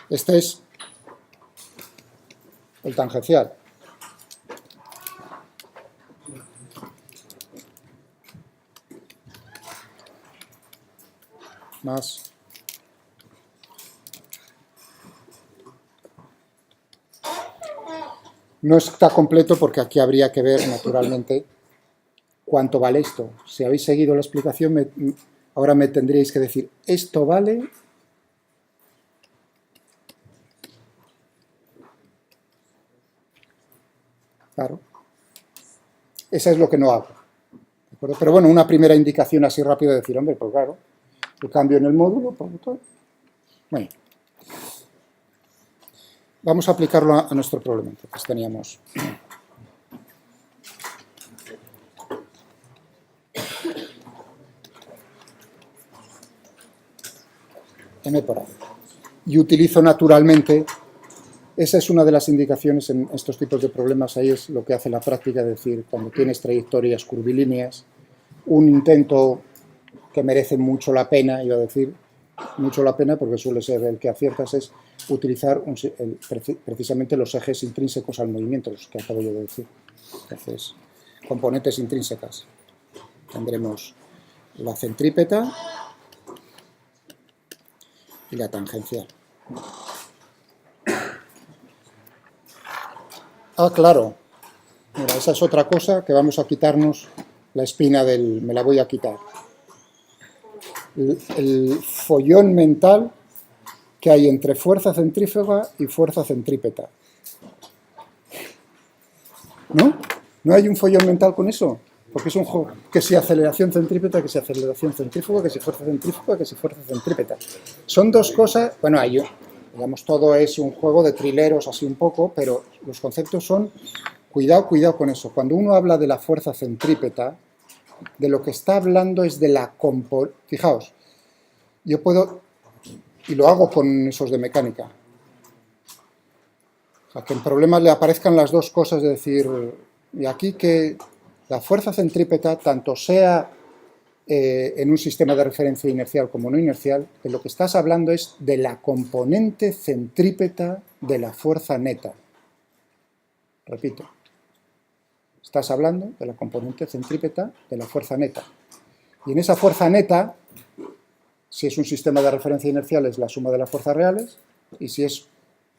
A: este es el tangencial. Más no está completo porque aquí habría que ver naturalmente cuánto vale esto. Si habéis seguido la explicación, ahora me tendríais que decir, esto vale... Claro. Esa es lo que no hago. ¿De acuerdo? Pero bueno, una primera indicación así rápida de decir, hombre, pues claro, el cambio en el módulo, por todo. Bueno. Vamos a aplicarlo a nuestro problema. Entonces teníamos... M por A. Y utilizo naturalmente... Esa es una de las indicaciones en estos tipos de problemas. Ahí es lo que hace la práctica, es decir, cuando tienes trayectorias curvilíneas, un intento que merece mucho la pena, iba a decir, mucho la pena porque suele ser el que aciertas, es utilizar precisamente los ejes intrínsecos al movimiento, los que acabo yo de decir. Entonces, componentes intrínsecas. Tendremos la centrípeta y la tangencial. Ah, claro. Mira, esa es otra cosa que vamos a quitarnos la espina del... Me la voy a quitar. El follón mental que hay entre fuerza centrífuga y fuerza centrípeta. ¿No? ¿No hay un follón mental con eso? Porque es un juego que si aceleración centrípeta, que si aceleración centrífuga, que si fuerza centrífuga, que si fuerza centrípeta. Son dos cosas... Bueno, digamos, todo es un juego de trileros así un poco, pero los conceptos son... Cuidado, cuidado con eso. Cuando uno habla de la fuerza centrípeta, de lo que está hablando es de la componente... Fijaos, yo puedo... Y lo hago con esos de mecánica. O sea, que en problemas le aparezcan las dos cosas de decir... Y aquí que la fuerza centrípeta, tanto sea en un sistema de referencia inercial como no inercial, que lo que estás hablando es de la componente centrípeta de la fuerza neta. Repito, estás hablando de la componente centrípeta de la fuerza neta. Y en esa fuerza neta, si es un sistema de referencia inercial, es la suma de las fuerzas reales, y si es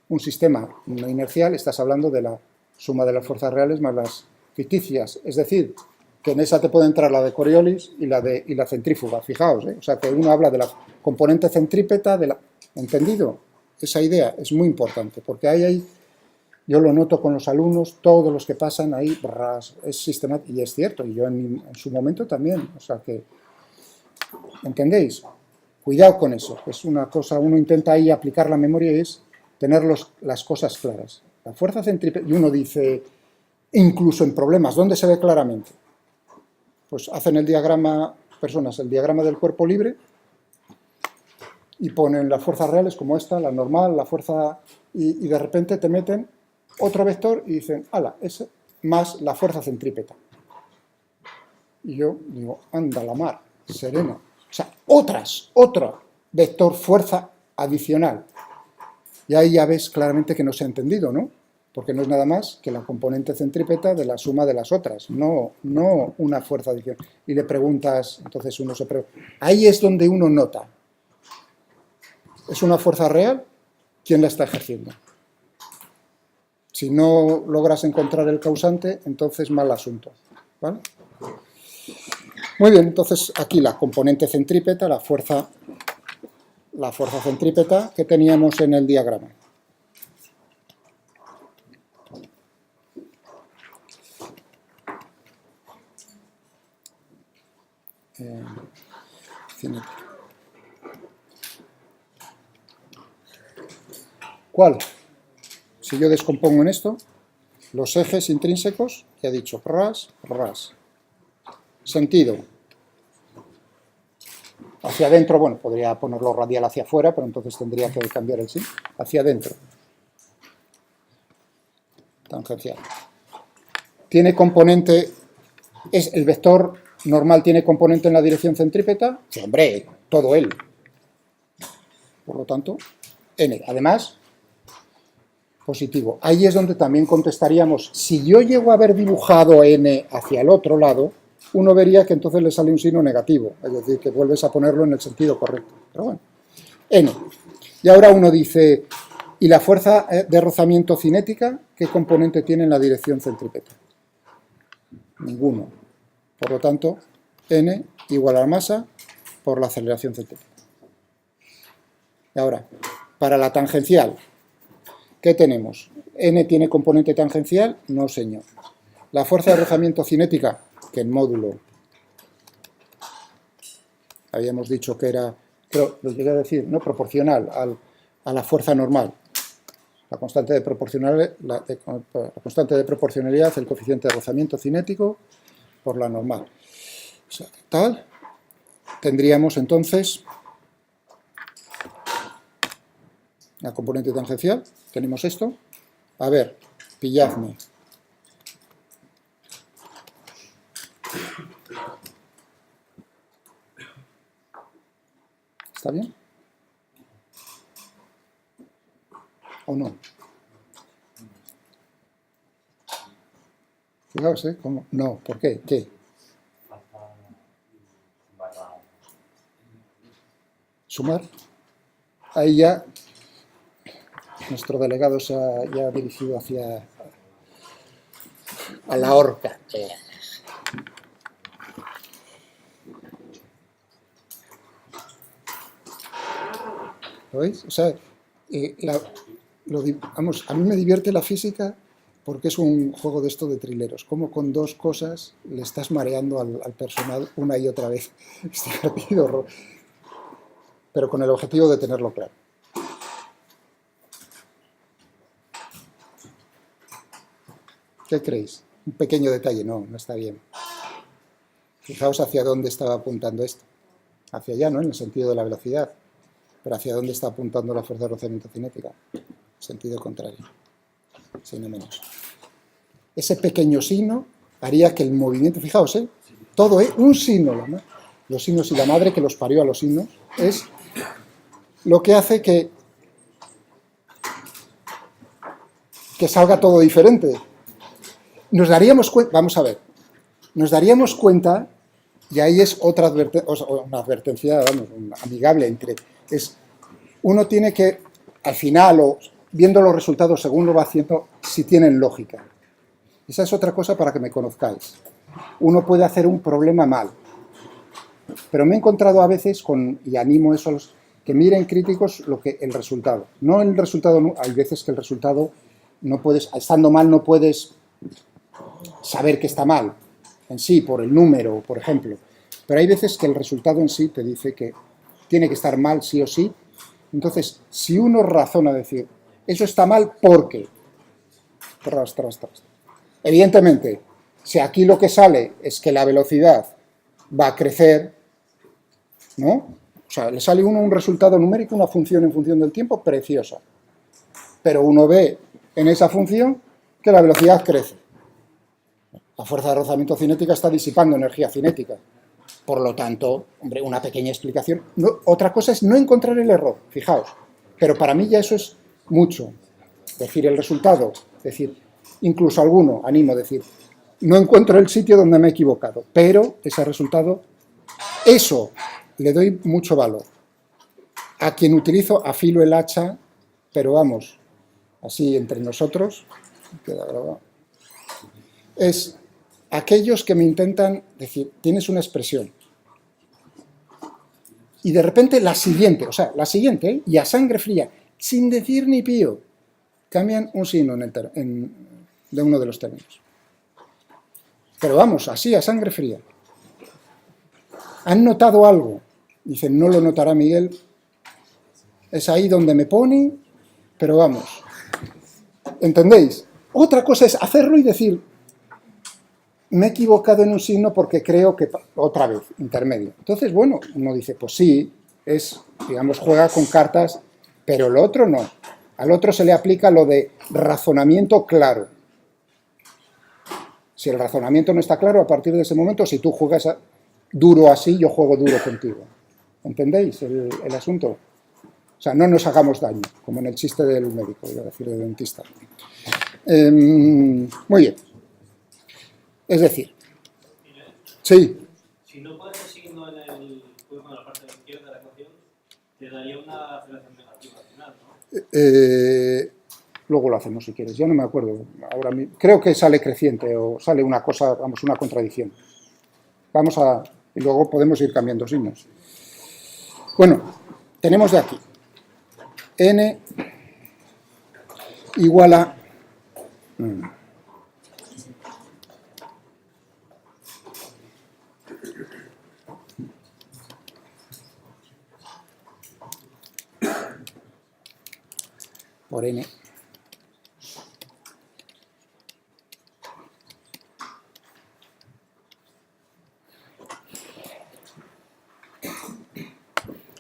A: un sistema no inercial, estás hablando de la suma de las fuerzas reales más las ficticias. Es decir, que en esa te puede entrar la de Coriolis y la centrífuga, fijaos, ¿eh? O sea, que uno habla de la componente centrípeta de la... ¿Entendido? Esa idea es muy importante, porque ahí yo lo noto con los alumnos, todos los que pasan ahí, es sistemático, y es cierto, y yo en su momento también, o sea que, ¿entendéis? Cuidado con eso, es una cosa, uno intenta ahí aplicar la memoria y es tener las cosas claras. La fuerza centrípeta, y uno dice, incluso en problemas, ¿dónde se ve claramente? Pues hacen el diagrama, personas, el diagrama del cuerpo libre y ponen las fuerzas reales como esta, la normal, la fuerza, y de repente te meten otro vector y dicen, ala, es más la fuerza centrípeta. Y yo digo, anda la mar, sereno. O sea, otro vector fuerza adicional. Y ahí ya ves claramente que no se ha entendido, ¿no? Porque no es nada más que la componente centrípeta de la suma de las otras, no una fuerza adicional. Y le preguntas, entonces uno se pregunta, ahí es donde uno nota. ¿Es una fuerza real? ¿Quién la está ejerciendo? Si no logras encontrar el causante, entonces mal asunto, ¿vale? Muy bien, entonces aquí la componente centrípeta, la fuerza centrípeta que teníamos en el diagrama. Cinética. ¿Cuál? Si yo descompongo en esto, los ejes intrínsecos, que ha dicho ras, ras. Sentido. Hacia adentro, bueno, podría ponerlo radial hacia afuera, pero entonces tendría que cambiar el sí. Hacia adentro. Tangencial. ¿Tiene componente? ¿El vector normal tiene componente en la dirección centrípeta? Sí, hombre, todo él. Por lo tanto, n. Además, positivo. Ahí es donde también contestaríamos, si yo llego a haber dibujado n hacia el otro lado, uno vería que entonces le sale un signo negativo, es decir, que vuelves a ponerlo en el sentido correcto. Pero bueno, n. Y ahora uno dice, ¿y la fuerza de rozamiento cinética qué componente tiene en la dirección centrípeta? Ninguno. Por lo tanto, n igual a la masa por la aceleración centrípeta. Y ahora, para la tangencial, ¿qué tenemos? ¿N tiene componente tangencial? No, señor. La fuerza de rozamiento cinética, que en módulo habíamos dicho que era, creo, lo llegué a decir, ¿no? Proporcional a la fuerza normal. La constante de proporcionalidad, el coeficiente de rozamiento cinético por la normal. O sea, tal, tendríamos entonces la componente tangencial, tenemos esto. A ver, pilladme. ¿Está bien? ¿O no? Fijaos, ¿eh? ¿Cómo? No, ¿por qué? ¿Qué? ¿Sumar? Ahí ya nuestro delegado se ha ya dirigido hacia a la horca. ¿Lo veis? O sea, vamos, a mí me divierte la física porque es un juego de esto de trileros. Como con dos cosas le estás mareando al personal una y otra vez. Es divertido, pero con el objetivo de tenerlo claro. ¿Qué creéis? Un pequeño detalle, no está bien. Fijaos hacia dónde estaba apuntando esto. Hacia allá, ¿no? En el sentido de la velocidad. Pero hacia dónde está apuntando la fuerza de rozamiento cinética. Sentido contrario. Signo menos. Ese pequeño signo haría que el movimiento, fijaos, todo es un signo, ¿no? los signos y la madre que los parió a los signos, es lo que hace que salga todo diferente. Nos daríamos cuenta, vamos a ver, nos daríamos cuenta, y ahí es otra una advertencia, vamos, amigable, uno tiene que, al final, o viendo los resultados según lo va haciendo, si tienen lógica. Esa es otra cosa para que me conozcáis. Uno puede hacer un problema mal, pero me he encontrado a veces y animo eso a los que miren críticos el resultado. No el resultado, hay veces que el resultado no puedes, estando mal no puedes saber que está mal en sí, por el número, por ejemplo. Pero hay veces que el resultado en sí te dice que tiene que estar mal sí o sí. Entonces, si uno razona decir, eso está mal porque, tras. Evidentemente, si aquí lo que sale es que la velocidad va a crecer, ¿no? O sea, le sale uno un resultado numérico, una función en función del tiempo preciosa. Pero uno ve en esa función que la velocidad crece. La fuerza de rozamiento cinética está disipando energía cinética. Por lo tanto, hombre, una pequeña explicación. No, otra cosa es no encontrar el error, fijaos. Pero para mí ya eso es mucho. Decir el resultado, decir, incluso alguno, animo a decir, no encuentro el sitio donde me he equivocado, pero ese resultado, eso le doy mucho valor. A quien utilizo, afilo el hacha, pero vamos, así entre nosotros, queda grabado, es aquellos que me intentan decir, tienes una expresión, y de repente la siguiente, y a sangre fría, sin decir ni pío, cambian un signo de uno de los términos. Pero vamos, así, a sangre fría. ¿Han notado algo? Dicen, no lo notará Miguel. Es ahí donde me pone, pero vamos. ¿Entendéis? Otra cosa es hacerlo y decir, me he equivocado en un signo porque creo que... Otra vez, intermedio. Entonces, bueno, uno dice, pues sí, digamos, juega con cartas, pero el otro no. Al otro se le aplica lo de razonamiento claro. Si el razonamiento no está claro, a partir de ese momento, si tú juegas duro así, yo juego duro contigo. ¿Entendéis el asunto? O sea, no nos hagamos daño, como en el chiste del médico, iba a decir, del dentista. Muy bien. Es decir, sí.
C: Si no puedes ir siguiendo en la parte de la izquierda de la ecuación, te daría una aceleración negativa al final, ¿no?
A: Luego lo hacemos si quieres, ya no me acuerdo. Ahora creo que sale creciente o sale una cosa, vamos, una contradicción. Y luego podemos ir cambiando signos. Bueno, tenemos de aquí n igual a por n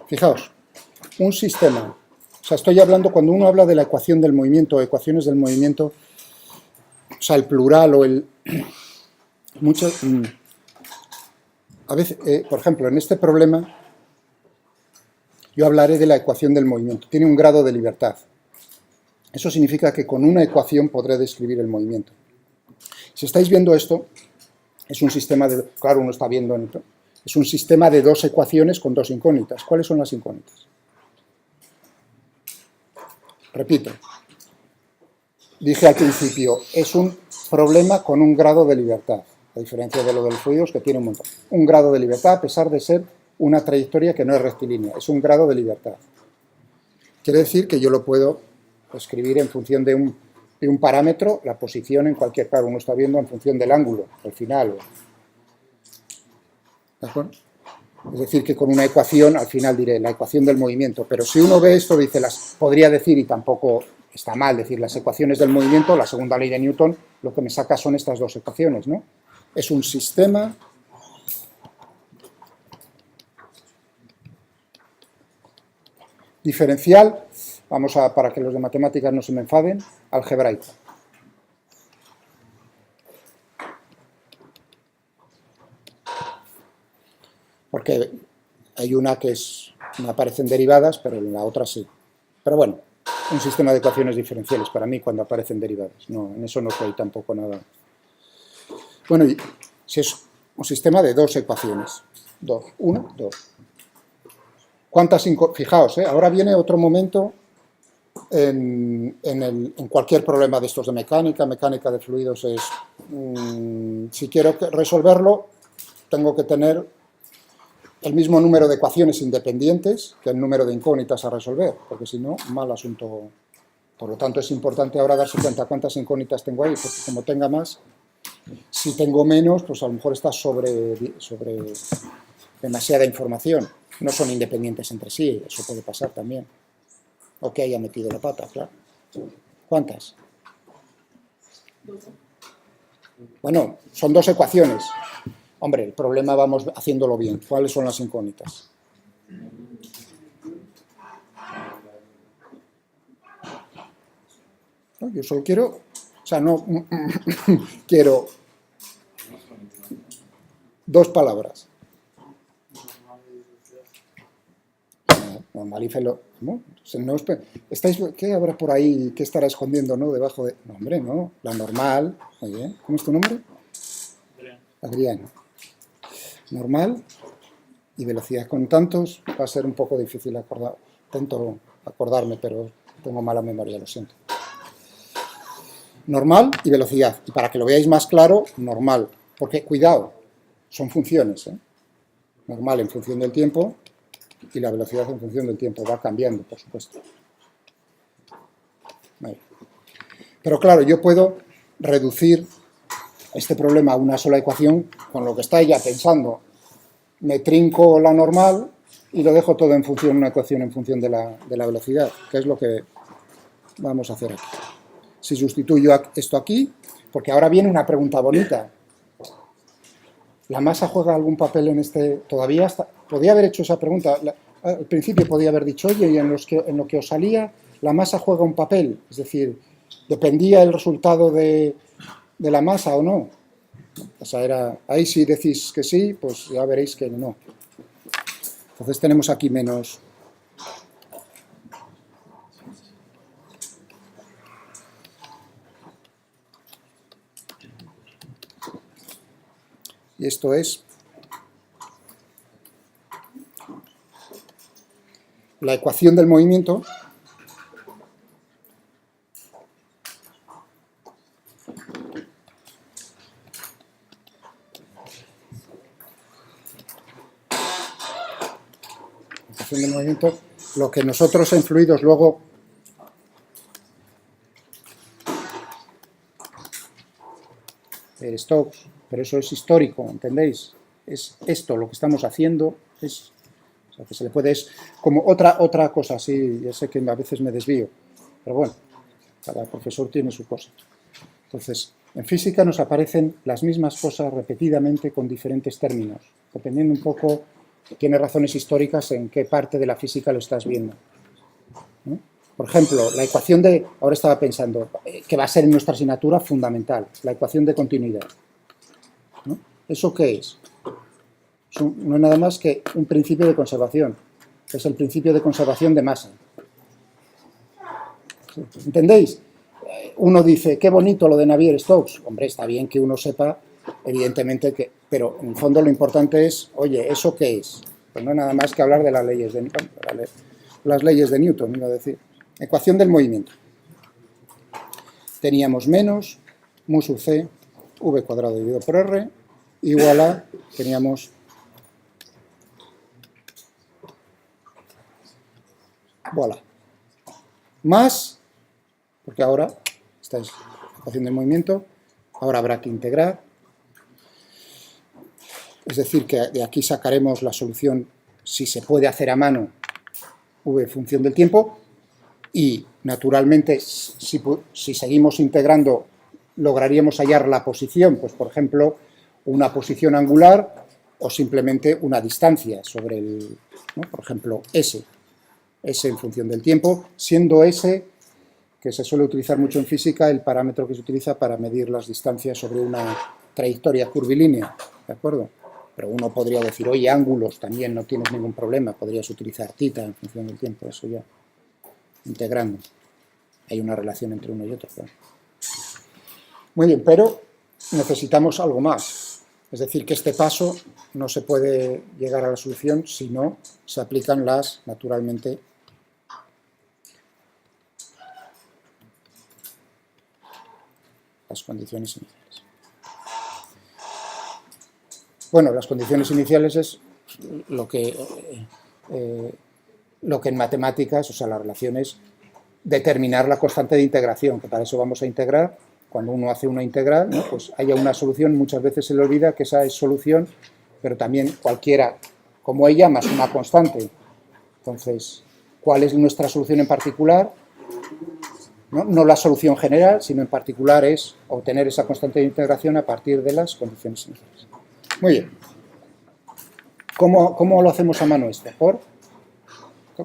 A: fijaos, un sistema, o sea, estoy hablando, cuando uno habla de la ecuación del movimiento, ecuaciones del movimiento, o sea, el plural o el... a veces, por ejemplo, en este problema, yo hablaré de la ecuación del movimiento. Tiene un grado de libertad. Eso significa que con una ecuación podré describir el movimiento. Si estáis viendo esto, es un sistema de... Claro, uno está viendo... Es un sistema de dos ecuaciones con dos incógnitas. ¿Cuáles son las incógnitas? Repito. Dije al principio, es un problema con un grado de libertad, a diferencia de lo de los fluidos que tiene un montón. Un grado de libertad a pesar de ser una trayectoria que no es rectilínea, es un grado de libertad. Quiere decir que yo lo puedo escribir en función de un parámetro, la posición en cualquier, claro, uno está viendo en función del ángulo, al final. ¿De acuerdo? Es decir, que con una ecuación, al final diré la ecuación del movimiento, pero si uno ve esto, dice, podría decir, y tampoco está mal decir las ecuaciones del movimiento, la segunda ley de Newton, lo que me saca son estas dos ecuaciones, ¿no? Es un sistema diferencial, para que los de matemáticas no se me enfaden, algebraico. porque hay una que no aparecen derivadas, pero en la otra sí. Pero bueno, un sistema de ecuaciones diferenciales para mí cuando aparecen derivadas. No, en eso no hay tampoco nada. Bueno, y si es un sistema de dos ecuaciones. 2, 1, 2. Fijaos, ahora viene otro momento en cualquier problema de estos de mecánica de fluidos es, si quiero resolverlo, tengo que tener el mismo número de ecuaciones independientes que el número de incógnitas a resolver, porque si no, mal asunto. Por lo tanto, es importante ahora darse cuenta cuántas incógnitas tengo ahí, porque como tenga más, si tengo menos, pues a lo mejor está sobre demasiada información. No son independientes entre sí, eso puede pasar también. O que haya metido la pata, claro. ¿Cuántas? Bueno, son dos ecuaciones. Hombre, el problema vamos haciéndolo bien. ¿Cuáles son las incógnitas? No, yo solo quiero, o sea, no quiero dos palabras. Normal y velocidad. ¿No? ¿Qué habrá por ahí? ¿Qué estará escondiendo, no? Debajo de... No, hombre, no. La normal. Muy bien. ¿Cómo es tu nombre? Adrián. Normal y velocidad con tantos va a ser un poco difícil acordar. Intento acordarme, pero tengo mala memoria, lo siento. Normal y velocidad. Y para que lo veáis más claro, normal. Porque, cuidado, son funciones, ¿eh? Normal en función del tiempo y la velocidad en función del tiempo. Va cambiando, por supuesto. Vale. Pero claro, yo puedo reducir este problema a una sola ecuación con lo que estáis ya pensando. Me trinco la normal y lo dejo todo en función, una ecuación en función de la velocidad, que es lo que vamos a hacer aquí. Si sustituyo esto aquí, porque ahora viene una pregunta bonita. ¿La masa juega algún papel en este? Todavía podía haber hecho esa pregunta. Al principio podía haber dicho, oye, y en lo que os salía, la masa juega un papel. Es decir, ¿dependía el resultado de la masa o no? O sea, ahí si decís que sí, pues ya veréis que no. Entonces tenemos aquí menos. Y esto es la ecuación del movimiento lo que nosotros en fluidos luego Stokes, pero eso es histórico, ¿entendéis? Es esto, lo que estamos haciendo, o sea, que se le puede, es como otra cosa, sí, ya sé que a veces me desvío, pero bueno, cada profesor tiene su cosa. Entonces, en física nos aparecen las mismas cosas repetidamente con diferentes términos, dependiendo un poco, tiene razones históricas en qué parte de la física lo estás viendo, ¿no? Por ejemplo, la ecuación de, ahora estaba pensando, que va a ser en nuestra asignatura fundamental, la ecuación de continuidad, ¿no? ¿Eso qué es? No es nada más que un principio de conservación, es el principio de conservación de masa. ¿Entendéis? Uno dice, qué bonito lo de Navier-Stokes. Hombre, está bien que uno sepa, evidentemente, pero en el fondo lo importante es, oye, ¿eso qué es? Pues no es nada más que hablar de las leyes de Newton, iba a decir. Ecuación del movimiento. Teníamos menos mu sub c, v cuadrado dividido por r, igual a, teníamos voilà. Más, porque ahora, esta es la ecuación del movimiento, ahora habrá que integrar, es decir, que de aquí sacaremos la solución, si se puede hacer a mano, v en función del tiempo, y naturalmente, si seguimos integrando, lograríamos hallar la posición, pues por ejemplo, una posición angular o simplemente una distancia sobre el, ¿no? Por ejemplo, S en función del tiempo, siendo S, que se suele utilizar mucho en física, el parámetro que se utiliza para medir las distancias sobre una trayectoria curvilínea, ¿de acuerdo? Pero uno podría decir, oye, ángulos también no tienes ningún problema, podrías utilizar tita en función del tiempo, eso ya, integrando. Hay una relación entre uno y otro, claro. Muy bien, pero necesitamos algo más. Es decir, que este paso no se puede llegar a la solución si no se aplican naturalmente, las condiciones iniciales. Bueno, las condiciones iniciales es lo que en matemáticas, o sea, la relación es determinar la constante de integración, que para eso vamos a integrar. Cuando uno hace una integral, ¿no? Pues haya una solución, muchas veces se le olvida que esa es solución, pero también cualquiera, como ella, más una constante. Entonces, ¿cuál es nuestra solución en particular? No la solución general, sino en particular es obtener esa constante de integración a partir de las condiciones iniciales. Muy bien. ¿Cómo lo hacemos a mano esto?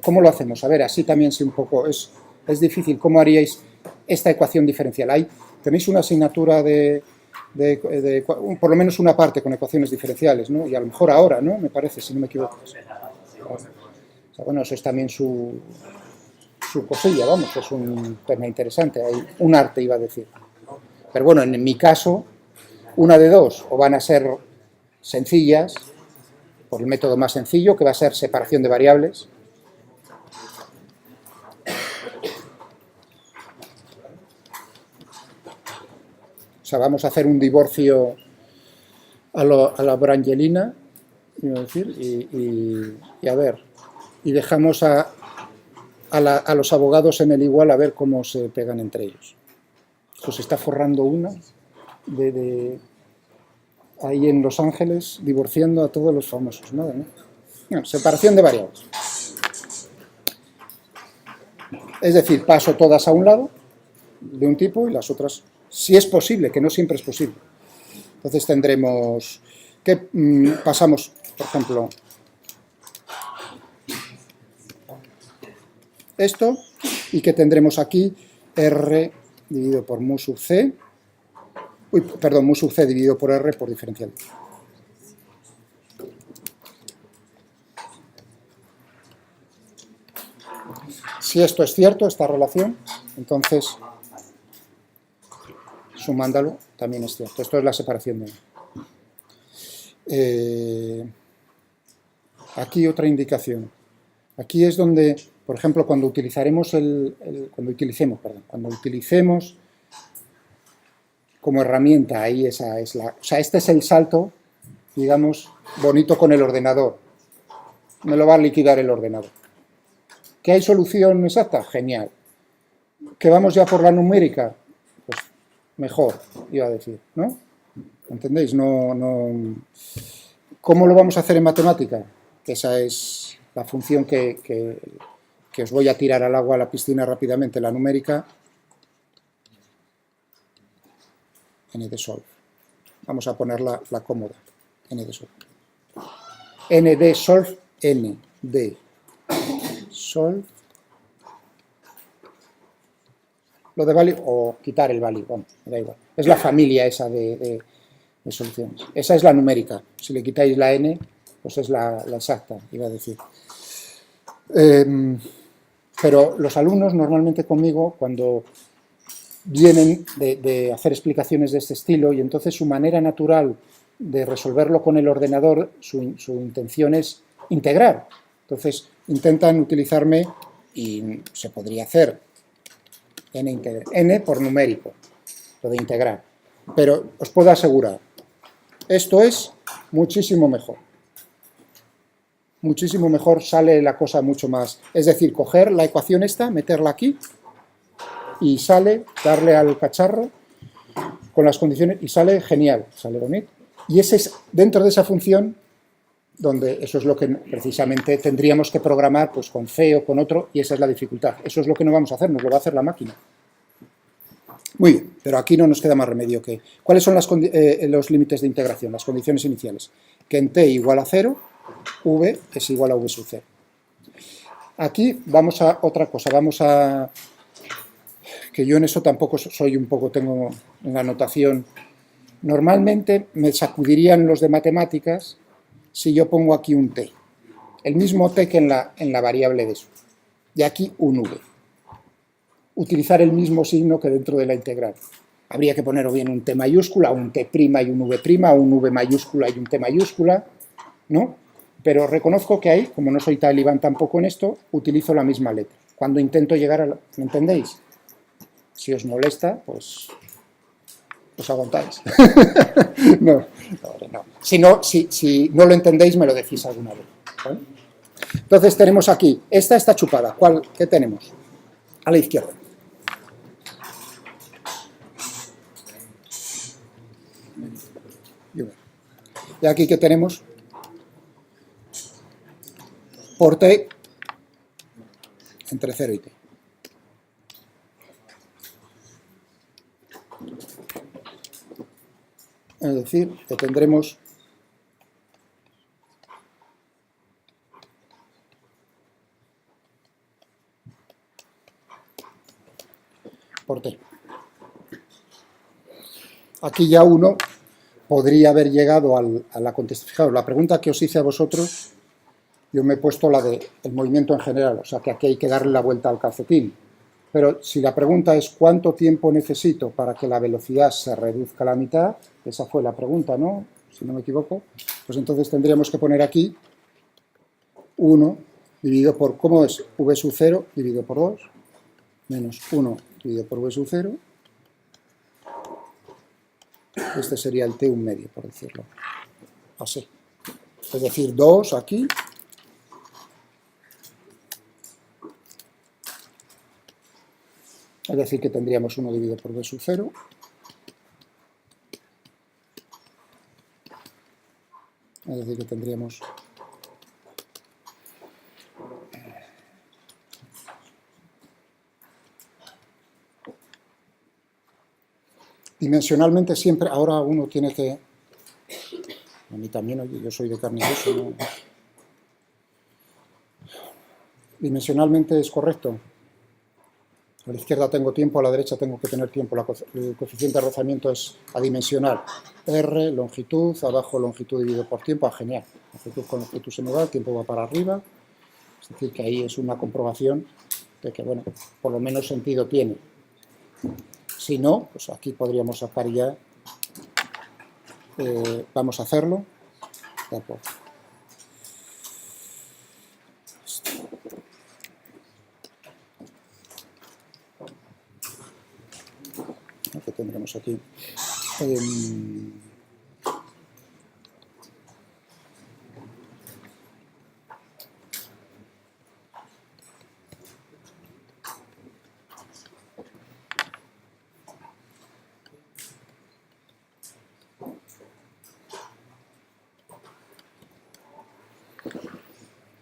A: ¿Cómo lo hacemos? A ver, así también sí un poco es difícil. ¿Cómo haríais esta ecuación diferencial? Tenéis una asignatura por lo menos una parte con ecuaciones diferenciales, ¿no? Y a lo mejor ahora, ¿no? Me parece, si no me equivoco. O sea, bueno, eso es también su cosilla, vamos, es un tema interesante, hay un arte, iba a decir. Pero bueno, en mi caso, una de dos, o van a ser sencillas, por el método más sencillo, que va a ser separación de variables. O sea, vamos a hacer un divorcio a la Brangelina, iba a decir, y a ver, y dejamos a los abogados en el igual a ver cómo se pegan entre ellos. Pues está forrando una ahí en Los Ángeles, divorciando a todos los famosos, ¿no? Bueno, separación de variables. Es decir, paso todas a un lado de un tipo y las otras, si es posible, que no siempre es posible. Entonces tendremos que pasamos, por ejemplo, esto, y que tendremos aquí R dividido por mu sub C, mu sub C dividido por R por diferencial. Si esto es cierto, esta relación, entonces, sumándolo, también es cierto. Esto es la separación de aquí otra indicación. Aquí es donde, por ejemplo, cuando utilicemos como herramienta, ahí esa es la... O sea, este es el salto, digamos, bonito con el ordenador. Me lo va a liquidar el ordenador. ¿Que hay solución exacta? Genial. ¿Que vamos ya por la numérica? Pues mejor, iba a decir, ¿no? ¿Entendéis? ¿Cómo lo vamos a hacer en matemática? Que esa es la función que os voy a tirar al agua, a la piscina rápidamente, la numérica. N de sol. Vamos a ponerla la cómoda. N de sol. N de sol, N de sol. Lo de value, o quitar el value, bueno, me da igual. Es la familia esa de soluciones. Esa es la numérica. Si le quitáis la N, pues es la exacta, iba a decir. Pero los alumnos normalmente conmigo, cuando vienen de hacer explicaciones de este estilo, y entonces su manera natural de resolverlo con el ordenador, su intención es integrar. Entonces intentan utilizarme, y se podría hacer n por numérico, lo de integrar. Pero os puedo asegurar, esto es muchísimo mejor. Muchísimo mejor, sale la cosa mucho más. Es decir, coger la ecuación esta, meterla aquí, y sale, darle al cacharro con las condiciones, y sale genial, sale bonito. Y ese es, dentro de esa función, donde eso es lo que precisamente tendríamos que programar pues con C o con otro, y esa es la dificultad. Eso es lo que no vamos a hacer, nos lo va a hacer la máquina. Muy bien, pero aquí no nos queda más remedio que... ¿Cuáles son los límites de integración, las condiciones iniciales? Que en T igual a 0, V es igual a V sub 0. Aquí vamos a otra cosa, vamos a... que yo en eso tampoco soy un poco, tengo en la notación... Normalmente me sacudirían los de matemáticas si yo pongo aquí un t? El mismo t que en la variable de su. Y aquí un v. Utilizar el mismo signo que dentro de la integral. Habría que poner o bien un t mayúscula, un t' y un v', o un v mayúscula y un t mayúscula, ¿no? Pero reconozco que ahí, como no soy talibán tampoco en esto, utilizo la misma letra. Cuando intento llegar a la... ¿Me entendéis? Si os molesta, pues os aguantáis. No. Si no lo entendéis, me lo decís alguna vez, ¿vale? Entonces tenemos aquí, esta está chupada. ¿Qué tenemos? A la izquierda. Y aquí, ¿qué tenemos? Por t entre 0 y t. Es decir, que tendremos por t. Aquí ya uno podría haber llegado a la contestación. Fijaos, la pregunta que os hice a vosotros, yo me he puesto la del movimiento en general, o sea que aquí hay que darle la vuelta al calcetín. Pero si la pregunta es ¿cuánto tiempo necesito para que la velocidad se reduzca a la mitad? Esa fue la pregunta, ¿no? Si no me equivoco. Pues entonces tendríamos que poner aquí 1 dividido por, ¿cómo es? V sub 0 dividido por 2, menos 1 dividido por V sub 0. Este sería el t un medio, por decirlo así. Es decir, 2 aquí. Es decir, que tendríamos 1 dividido por V sub 0. Es decir, que tendríamos dimensionalmente siempre, ahora uno tiene que, a mí también, oye, yo soy de carne y hueso, ¿no? Dimensionalmente es correcto. A la izquierda tengo tiempo, a la derecha tengo que tener tiempo. El coeficiente de rozamiento es adimensional. R, longitud, abajo longitud dividido por tiempo, genial. Longitud con longitud se me va, el tiempo va para arriba. Es decir, que ahí es una comprobación de que, bueno, por lo menos sentido tiene. Si no, pues aquí podríamos sacar ya, vamos a hacerlo. De acuerdo. ¿Qué tendremos aquí?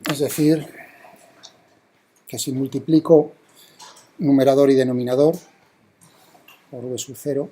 A: Es decir, que si multiplico numerador y denominador por V sub 0,